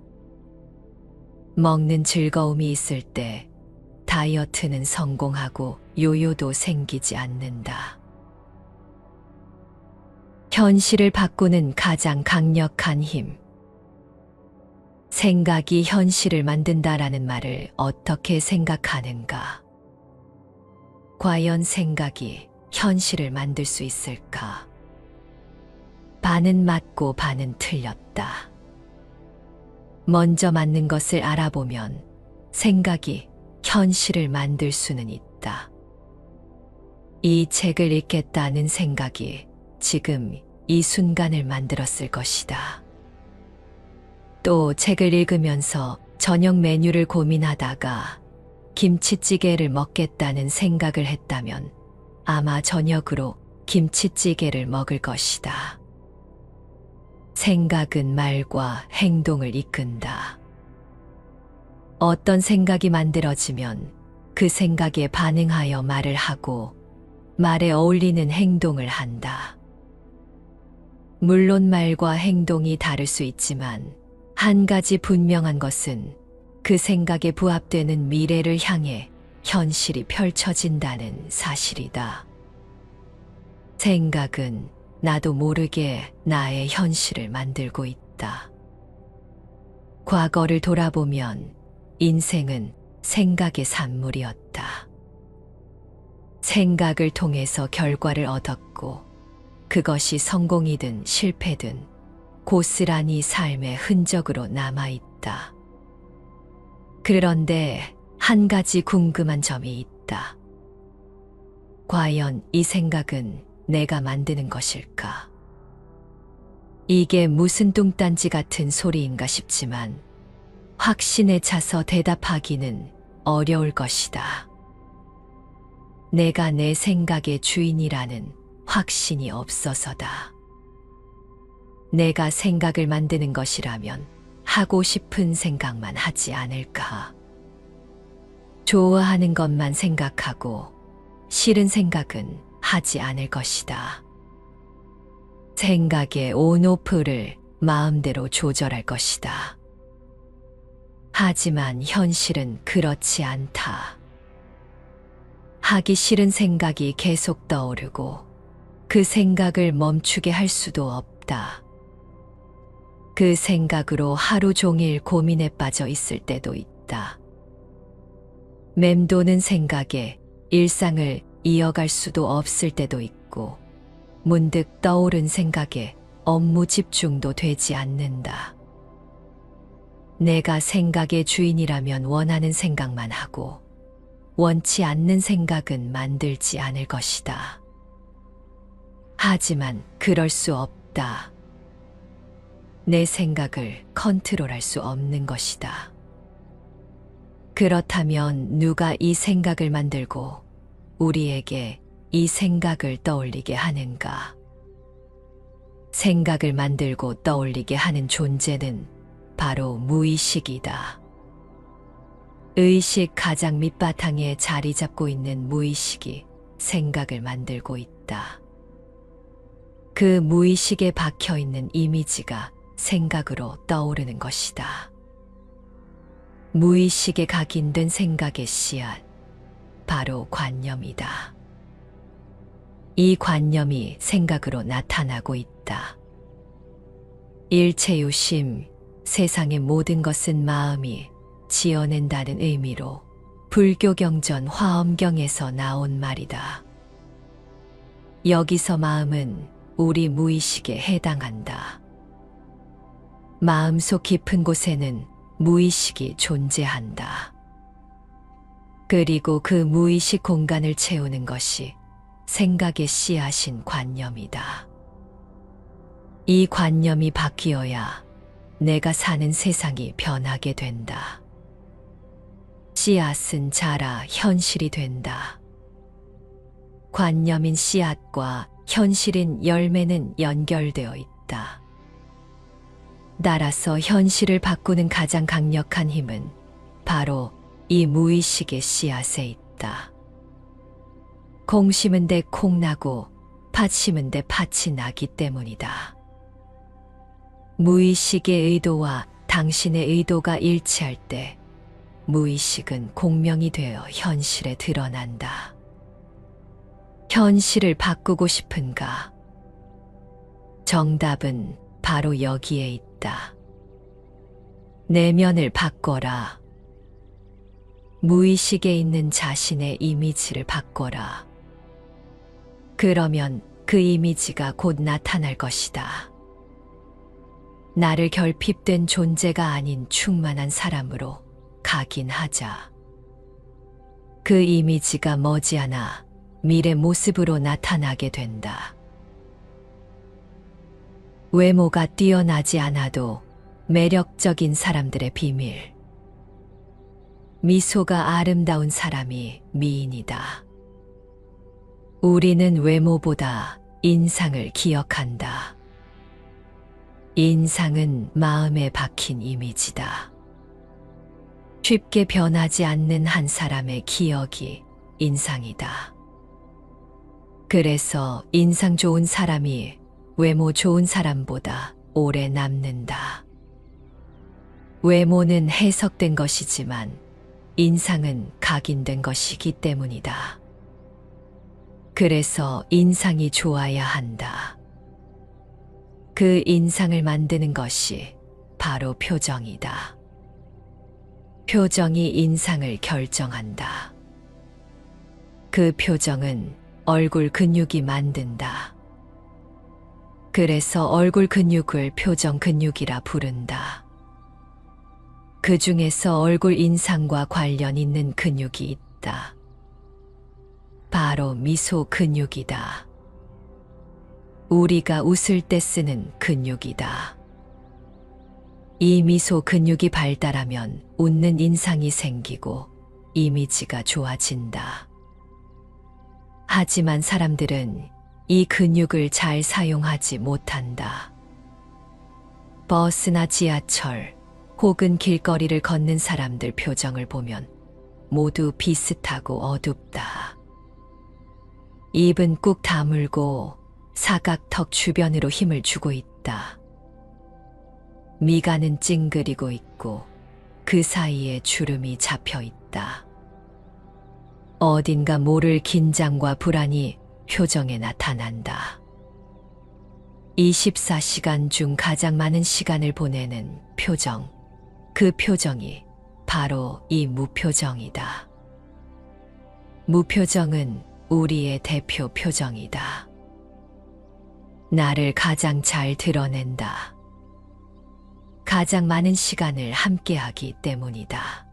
먹는 즐거움이 있을 때 다이어트는 성공하고 요요도 생기지 않는다. 현실을 바꾸는 가장 강력한 힘. 생각이 현실을 만든다라는 말을 어떻게 생각하는가? 과연 생각이 현실을 만들 수 있을까? 반은 맞고 반은 틀렸다. 먼저 맞는 것을 알아보면 생각이 현실을 만들 수는 있다. 이 책을 읽겠다는 생각이 지금 이 순간을 만들었을 것이다. 또 책을 읽으면서 저녁 메뉴를 고민하다가 김치찌개를 먹겠다는 생각을 했다면 아마 저녁으로 김치찌개를 먹을 것이다. 생각은 말과 행동을 이끈다. 어떤 생각이 만들어지면 그 생각에 반응하여 말을 하고 말에 어울리는 행동을 한다. 물론 말과 행동이 다를 수 있지만 한 가지 분명한 것은 그 생각에 부합되는 미래를 향해 현실이 펼쳐진다는 사실이다. 생각은 나도 모르게 나의 현실을 만들고 있다. 과거를 돌아보면 인생은 생각의 산물이었다. 생각을 통해서 결과를 얻었고 그것이 성공이든 실패든 고스란히 삶의 흔적으로 남아있다. 그런데 한 가지 궁금한 점이 있다. 과연 이 생각은 내가 만드는 것일까? 이게 무슨 뚱딴지 같은 소리인가 싶지만 확신에 차서 대답하기는 어려울 것이다. 내가 내 생각의 주인이라는 확신이 없어서다. 내가 생각을 만드는 것이라면 하고 싶은 생각만 하지 않을까? 좋아하는 것만 생각하고 싫은 생각은 하지 않을 것이다. 생각의 온오프를 마음대로 조절할 것이다. 하지만 현실은 그렇지 않다. 하기 싫은 생각이 계속 떠오르고 그 생각을 멈추게 할 수도 없다. 그 생각으로 하루 종일 고민에 빠져 있을 때도 있다. 맴도는 생각에 일상을 이어갈 수도 없을 때도 있고 문득 떠오른 생각에 업무 집중도 되지 않는다. 내가 생각의 주인이라면 원하는 생각만 하고 원치 않는 생각은 만들지 않을 것이다. 하지만 그럴 수 없다. 내 생각을 컨트롤할 수 없는 것이다. 그렇다면 누가 이 생각을 만들고 우리에게 이 생각을 떠올리게 하는가? 생각을 만들고 떠올리게 하는 존재는 바로 무의식이다. 의식 가장 밑바탕에 자리 잡고 있는 무의식이 생각을 만들고 있다. 그 무의식에 박혀 있는 이미지가 생각으로 떠오르는 것이다. 무의식에 각인된 생각의 씨앗, 바로 관념이다. 이 관념이 생각으로 나타나고 있다. 일체유심, 세상의 모든 것은 마음이 지어낸다는 의미로 불교 경전 화엄경에서 나온 말이다. 여기서 마음은 우리 무의식에 해당한다. 마음속 깊은 곳에는 무의식이 존재한다. 그리고 그 무의식 공간을 채우는 것이 생각의 씨앗인 관념이다. 이 관념이 바뀌어야 내가 사는 세상이 변하게 된다. 씨앗은 자라 현실이 된다. 관념인 씨앗과 현실인 열매는 연결되어 있다. 따라서 현실을 바꾸는 가장 강력한 힘은 바로 이 무의식의 씨앗에 있다. 콩 심은 데 콩 나고 팥 심은 데 팥이 나기 때문이다. 무의식의 의도와 당신의 의도가 일치할 때 무의식은 공명이 되어 현실에 드러난다. 현실을 바꾸고 싶은가? 정답은 바로 여기에 있다. 내면을 바꿔라. 무의식에 있는 자신의 이미지를 바꿔라. 그러면 그 이미지가 곧 나타날 것이다. 나를 결핍된 존재가 아닌 충만한 사람으로 각인하자. 그 이미지가 머지않아 미래 모습으로 나타나게 된다. 외모가 뛰어나지 않아도 매력적인 사람들의 비밀. 미소가 아름다운 사람이 미인이다. 우리는 외모보다 인상을 기억한다. 인상은 마음에 박힌 이미지다. 쉽게 변하지 않는 한 사람의 기억이 인상이다. 그래서 인상 좋은 사람이 외모 좋은 사람보다 오래 남는다. 외모는 해석된 것이지만 인상은 각인된 것이기 때문이다. 그래서 인상이 좋아야 한다. 그 인상을 만드는 것이 바로 표정이다. 표정이 인상을 결정한다. 그 표정은 얼굴 근육이 만든다. 그래서 얼굴 근육을 표정 근육이라 부른다. 그 중에서 얼굴 인상과 관련 있는 근육이 있다. 바로 미소 근육이다. 우리가 웃을 때 쓰는 근육이다. 이 미소 근육이 발달하면 웃는 인상이 생기고 이미지가 좋아진다. 하지만 사람들은 이 근육을 잘 사용하지 못한다. 버스나 지하철 혹은 길거리를 걷는 사람들 표정을 보면 모두 비슷하고 어둡다. 입은 꾹 다물고 사각턱 주변으로 힘을 주고 있다. 미간은 찡그리고 있고 그 사이에 주름이 잡혀 있다. 어딘가 모를 긴장과 불안이 표정에 나타난다. 24시간 중 가장 많은 시간을 보내는 표정, 그 표정이 바로 이 무표정이다. 무표정은 우리의 대표 표정이다. 나를 가장 잘 드러낸다. 가장 많은 시간을 함께하기 때문이다.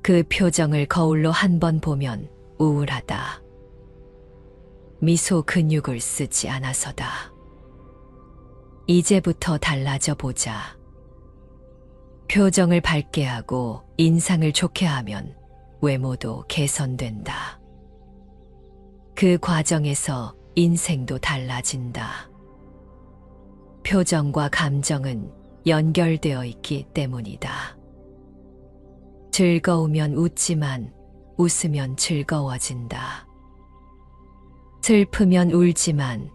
그 표정을 거울로 한 번 보면 우울하다. 미소 근육을 쓰지 않아서다. 이제부터 달라져 보자. 표정을 밝게 하고 인상을 좋게 하면 외모도 개선된다. 그 과정에서 인생도 달라진다. 표정과 감정은 연결되어 있기 때문이다. 즐거우면 웃지만 웃으면 즐거워진다. 슬프면 울지만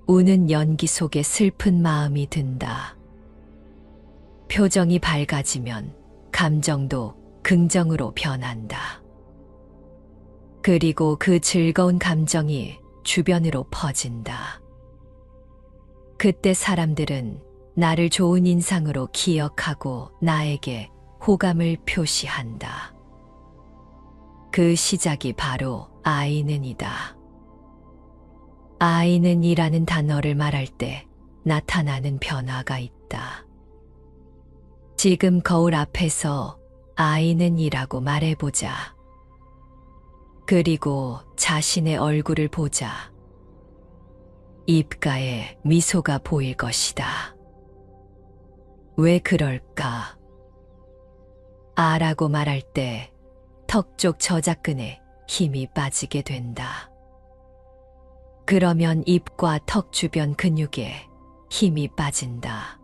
우는 연기 속에 슬픈 마음이 든다. 표정이 밝아지면 감정도 긍정으로 변한다. 그리고 그 즐거운 감정이 주변으로 퍼진다. 그때 사람들은 나를 좋은 인상으로 기억하고 나에게 호감을 표시한다. 그 시작이 바로 아이는이다. 아이는이라는 단어를 말할 때 나타나는 변화가 있다. 지금 거울 앞에서 아이는이라고 말해보자. 그리고 자신의 얼굴을 보자. 입가에 미소가 보일 것이다. 왜 그럴까? 아라고 말할 때 턱 쪽 저작근에 힘이 빠지게 된다. 그러면 입과 턱 주변 근육에 힘이 빠진다.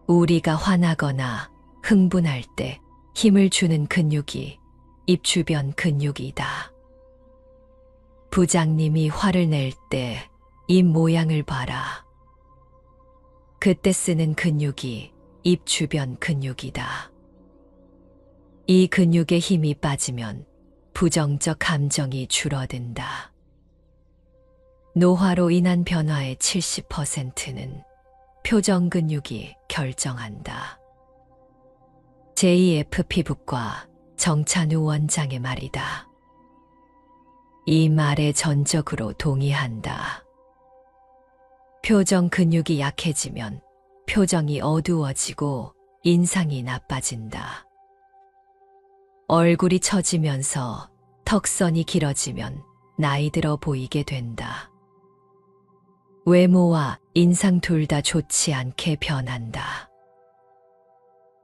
우리가 화나거나 흥분할 때 힘을 주는 근육이 입 주변 근육이다. 부장님이 화를 낼 때 입 모양을 봐라. 그때 쓰는 근육이 입 주변 근육이다. 이 근육에 힘이 빠지면 부정적 감정이 줄어든다. 노화로 인한 변화의 70%는 표정 근육이 결정한다. JF 피부과 정찬우 원장의 말이다. 이 말에 전적으로 동의한다. 표정 근육이 약해지면 표정이 어두워지고 인상이 나빠진다. 얼굴이 처지면서 턱선이 길어지면 나이 들어 보이게 된다. 외모와 인상 둘 다 좋지 않게 변한다.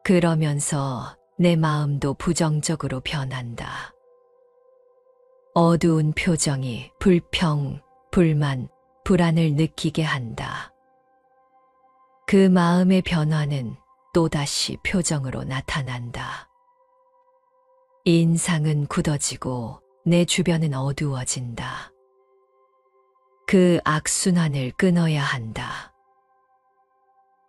그러면서 내 마음도 부정적으로 변한다. 어두운 표정이 불평, 불만, 불안을 느끼게 한다. 그 마음의 변화는 또다시 표정으로 나타난다. 인상은 굳어지고 내 주변은 어두워진다. 그 악순환을 끊어야 한다.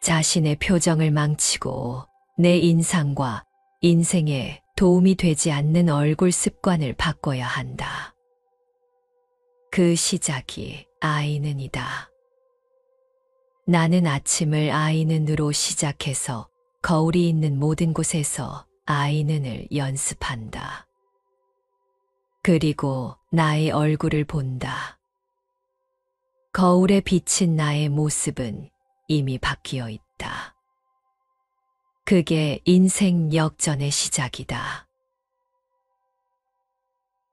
자신의 표정을 망치고 내 인상과 인생에 도움이 되지 않는 얼굴 습관을 바꿔야 한다. 그 시작이 아이는이다. 나는 아침을 아이는으로 시작해서 거울이 있는 모든 곳에서 아이는을 연습한다. 그리고 나의 얼굴을 본다. 거울에 비친 나의 모습은 이미 바뀌어 있다. 그게 인생 역전의 시작이다.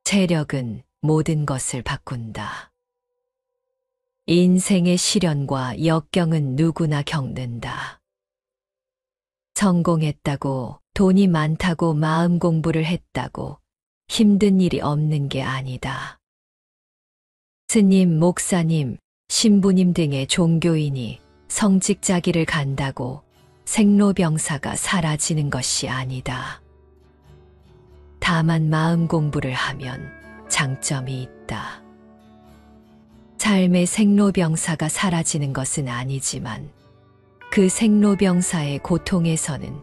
체력은 모든 것을 바꾼다. 인생의 시련과 역경은 누구나 겪는다. 성공했다고, 돈이 많다고, 마음 공부를 했다고 힘든 일이 없는 게 아니다. 스님, 목사님, 신부님 등의 종교인이 성직자기를 간다고 생로병사가 사라지는 것이 아니다. 다만 마음 공부를 하면 장점이 있다. 삶의 생로병사가 사라지는 것은 아니지만 그 생로병사의 고통에서는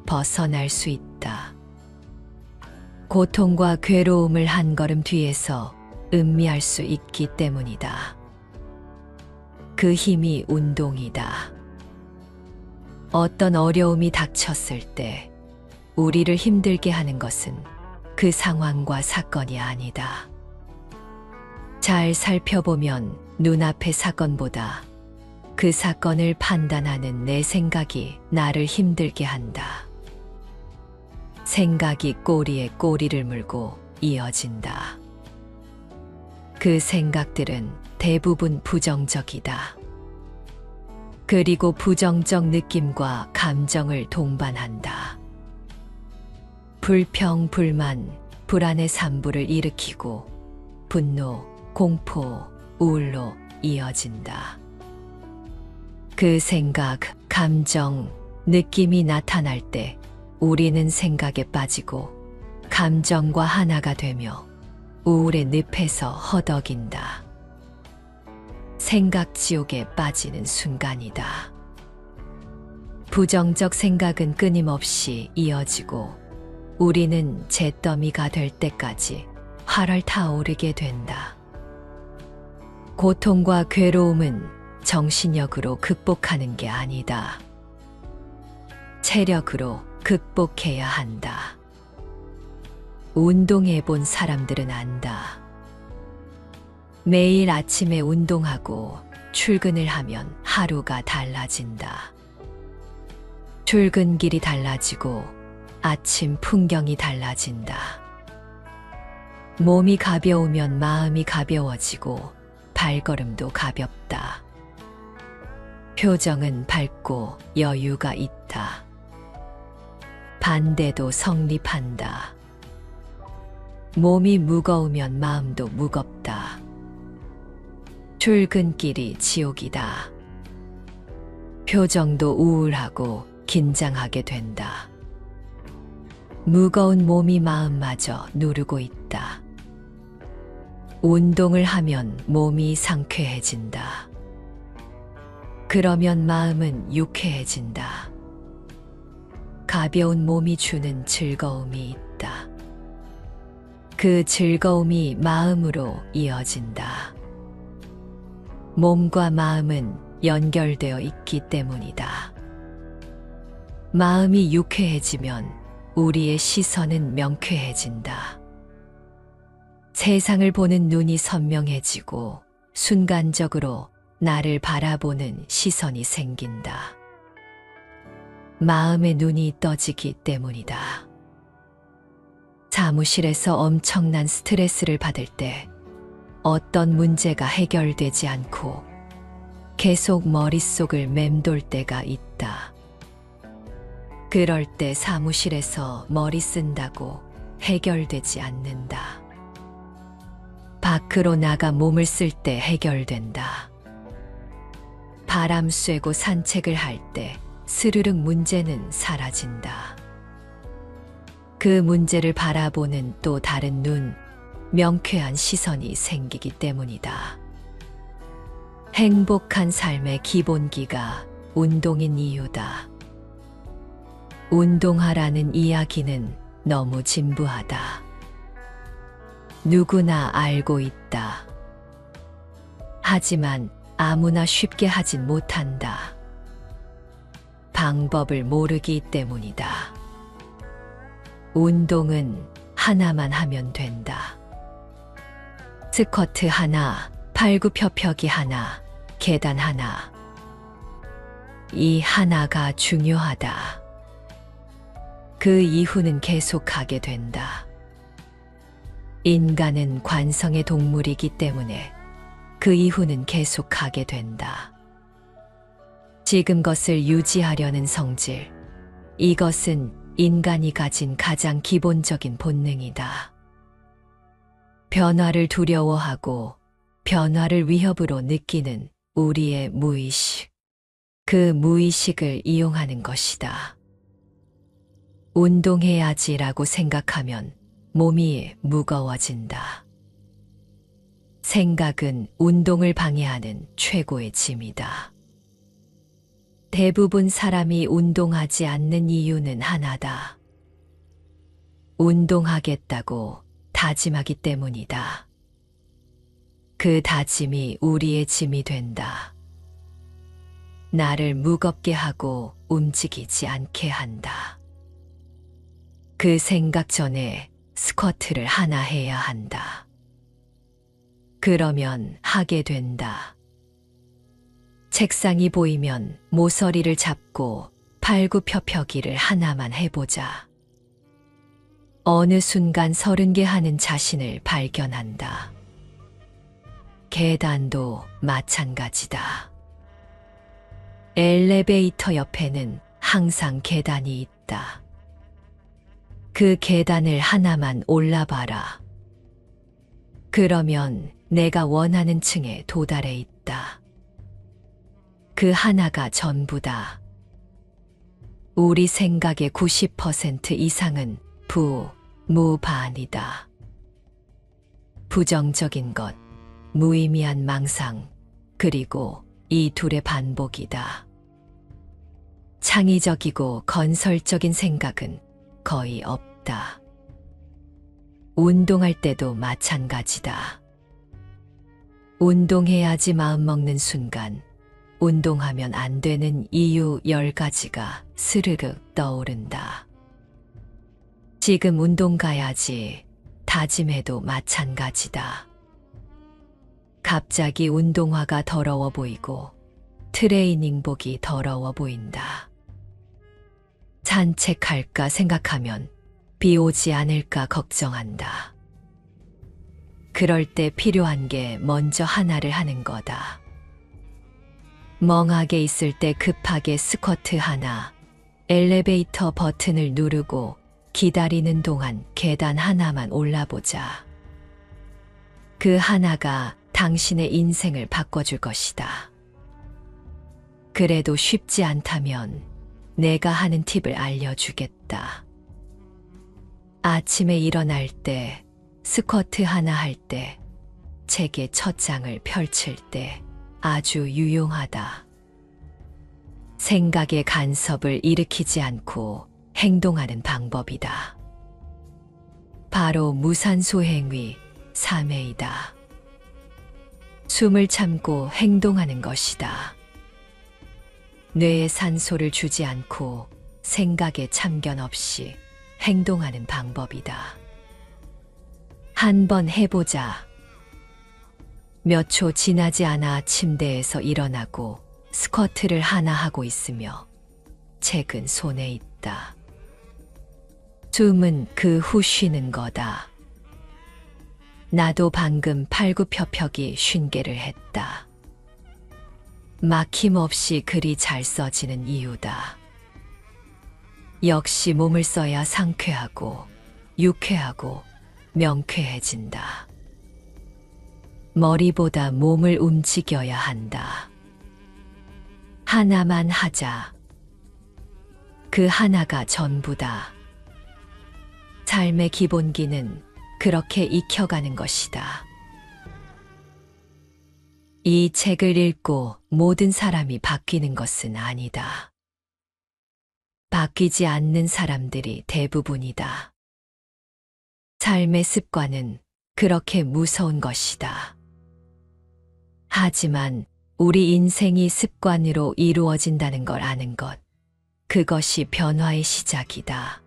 벗어날 수 있다. 고통과 괴로움을 한 걸음 뒤에서 음미할 수 있기 때문이다. 그 힘이 운동이다. 어떤 어려움이 닥쳤을 때 우리를 힘들게 하는 것은 그 상황과 사건이 아니다. 잘 살펴보면 눈앞의 사건보다 그 사건을 판단하는 내 생각이 나를 힘들게 한다. 생각이 꼬리에 꼬리를 물고 이어진다. 그 생각들은 대부분 부정적이다. 그리고 부정적 느낌과 감정을 동반한다. 불평, 불만, 불안의 산부를 일으키고 분노, 공포, 우울로 이어진다. 그 생각, 감정, 느낌이 나타날 때 우리는 생각에 빠지고 감정과 하나가 되며 우울의 늪에서 허덕인다. 생각 지옥에 빠지는 순간이다. 부정적 생각은 끊임없이 이어지고 우리는 잿더미가 될 때까지 활활 타오르게 된다. 고통과 괴로움은 정신력으로 극복하는 게 아니다. 체력으로 극복해야 한다. 운동해 본 사람들은 안다. 매일 아침에 운동하고 출근을 하면 하루가 달라진다. 출근길이 달라지고 아침 풍경이 달라진다. 몸이 가벼우면 마음이 가벼워지고 발걸음도 가볍다. 표정은 밝고 여유가 있다. 반대도 성립한다. 몸이 무거우면 마음도 무겁다. 출근길이 지옥이다. 표정도 우울하고 긴장하게 된다. 무거운 몸이 마음마저 누르고 있다. 운동을 하면 몸이 상쾌해진다. 그러면 마음은 유쾌해진다. 가벼운 몸이 주는 즐거움이 있다. 그 즐거움이 마음으로 이어진다. 몸과 마음은 연결되어 있기 때문이다. 마음이 유쾌해지면 우리의 시선은 명쾌해진다. 세상을 보는 눈이 선명해지고 순간적으로 나를 바라보는 시선이 생긴다. 마음의 눈이 떠지기 때문이다. 사무실에서 엄청난 스트레스를 받을 때 어떤 문제가 해결되지 않고 계속 머릿속을 맴돌 때가 있다. 그럴 때 사무실에서 머리 쓴다고 해결되지 않는다. 밖으로 나가 몸을 쓸 때 해결된다. 바람 쐬고 산책을 할 때 스르륵 문제는 사라진다. 그 문제를 바라보는 또 다른 눈, 명쾌한 시선이 생기기 때문이다. 행복한 삶의 기본기가 운동인 이유다. 운동하라는 이야기는 너무 진부하다. 누구나 알고 있다. 하지만 아무나 쉽게 하진 못한다. 방법을 모르기 때문이다. 운동은 하나만 하면 된다. 스쿼트 하나, 팔굽혀펴기 하나, 계단 하나. 이 하나가 중요하다. 그 이후는 계속하게 된다. 인간은 관성의 동물이기 때문에 그 이후는 계속하게 된다. 지금 것을 유지하려는 성질, 이것은 인간이 가진 가장 기본적인 본능이다. 변화를 두려워하고 변화를 위협으로 느끼는 우리의 무의식, 그 무의식을 이용하는 것이다. 운동해야지라고 생각하면 몸이 무거워진다. 생각은 운동을 방해하는 최고의 짐이다. 대부분 사람이 운동하지 않는 이유는 하나다. 운동하겠다고 다짐하기 때문이다. 그 다짐이 우리의 짐이 된다. 나를 무겁게 하고 움직이지 않게 한다. 그 생각 전에 스쿼트를 하나 해야 한다. 그러면 하게 된다. 책상이 보이면 모서리를 잡고 팔굽혀펴기를 하나만 해보자. 어느 순간 30개 하는 자신을 발견한다. 계단도 마찬가지다. 엘리베이터 옆에는 항상 계단이 있다. 그 계단을 하나만 올라봐라. 그러면 내가 원하는 층에 도달해 있다. 그 하나가 전부다. 우리 생각의 90% 이상은 무반이다. 부정적인 것, 무의미한 망상, 그리고 이 둘의 반복이다. 창의적이고 건설적인 생각은 거의 없다. 운동할 때도 마찬가지다. 운동해야지 마음먹는 순간 운동하면 안 되는 이유 10가지가 스르륵 떠오른다. 지금 운동 가야지 다짐해도 마찬가지다. 갑자기 운동화가 더러워 보이고 트레이닝복이 더러워 보인다. 산책할까 생각하면 비 오지 않을까 걱정한다. 그럴 때 필요한 게 먼저 하나를 하는 거다. 멍하게 있을 때 급하게 스쿼트 하나, 엘리베이터 버튼을 누르고 기다리는 동안 계단 하나만 올라보자. 그 하나가 당신의 인생을 바꿔줄 것이다. 그래도 쉽지 않다면 내가 하는 팁을 알려주겠다. 아침에 일어날 때, 스쿼트 하나 할 때, 책의 첫 장을 펼칠 때 아주 유용하다. 생각의 간섭을 일으키지 않고 행동하는 방법이다. 바로 무산소 행위 3회이다. 숨을 참고 행동하는 것이다. 뇌에 산소를 주지 않고 생각에 참견 없이 행동하는 방법이다. 한번 해보자. 몇 초 지나지 않아 침대에서 일어나고 스쿼트를 하나 하고 있으며 책은 손에 있다. 숨은 그 후 쉬는 거다. 나도 방금 팔굽혀펴기 50개를 했다. 막힘없이 글이 잘 써지는 이유다. 역시 몸을 써야 상쾌하고 유쾌하고 명쾌해진다. 머리보다 몸을 움직여야 한다. 하나만 하자. 그 하나가 전부다. 삶의 기본기는 그렇게 익혀가는 것이다. 이 책을 읽고 모든 사람이 바뀌는 것은 아니다. 바뀌지 않는 사람들이 대부분이다. 삶의 습관은 그렇게 무서운 것이다. 하지만 우리 인생이 습관으로 이루어진다는 걸 아는 것, 그것이 변화의 시작이다.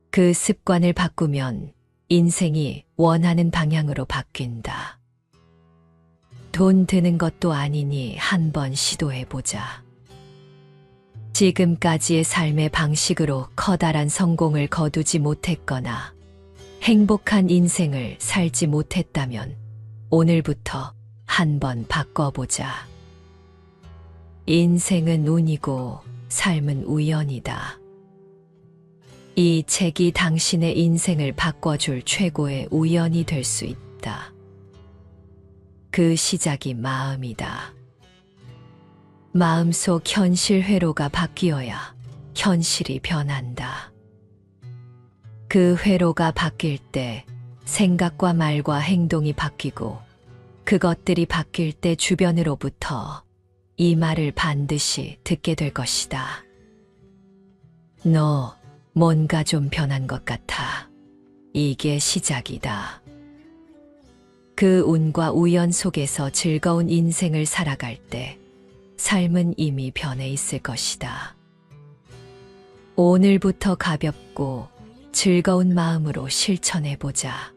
그 습관을 바꾸면 인생이 원하는 방향으로 바뀐다. 돈 드는 것도 아니니 한번 시도해보자. 지금까지의 삶의 방식으로 커다란 성공을 거두지 못했거나 행복한 인생을 살지 못했다면 오늘부터 한번 바꿔보자. 인생은 운이고 삶은 우연이다. 이 책이 당신의 인생을 바꿔줄 최고의 우연이 될 수 있다. 그 시작이 마음이다. 마음속 현실 회로가 바뀌어야 현실이 변한다. 그 회로가 바뀔 때 생각과 말과 행동이 바뀌고 그것들이 바뀔 때 주변으로부터 이 말을 반드시 듣게 될 것이다. 너 뭔가 좀 변한 것 같아. 이게 시작이다. 그 운과 우연 속에서 즐거운 인생을 살아갈 때 삶은 이미 변해 있을 것이다. 오늘부터 가볍고 즐거운 마음으로 실천해보자.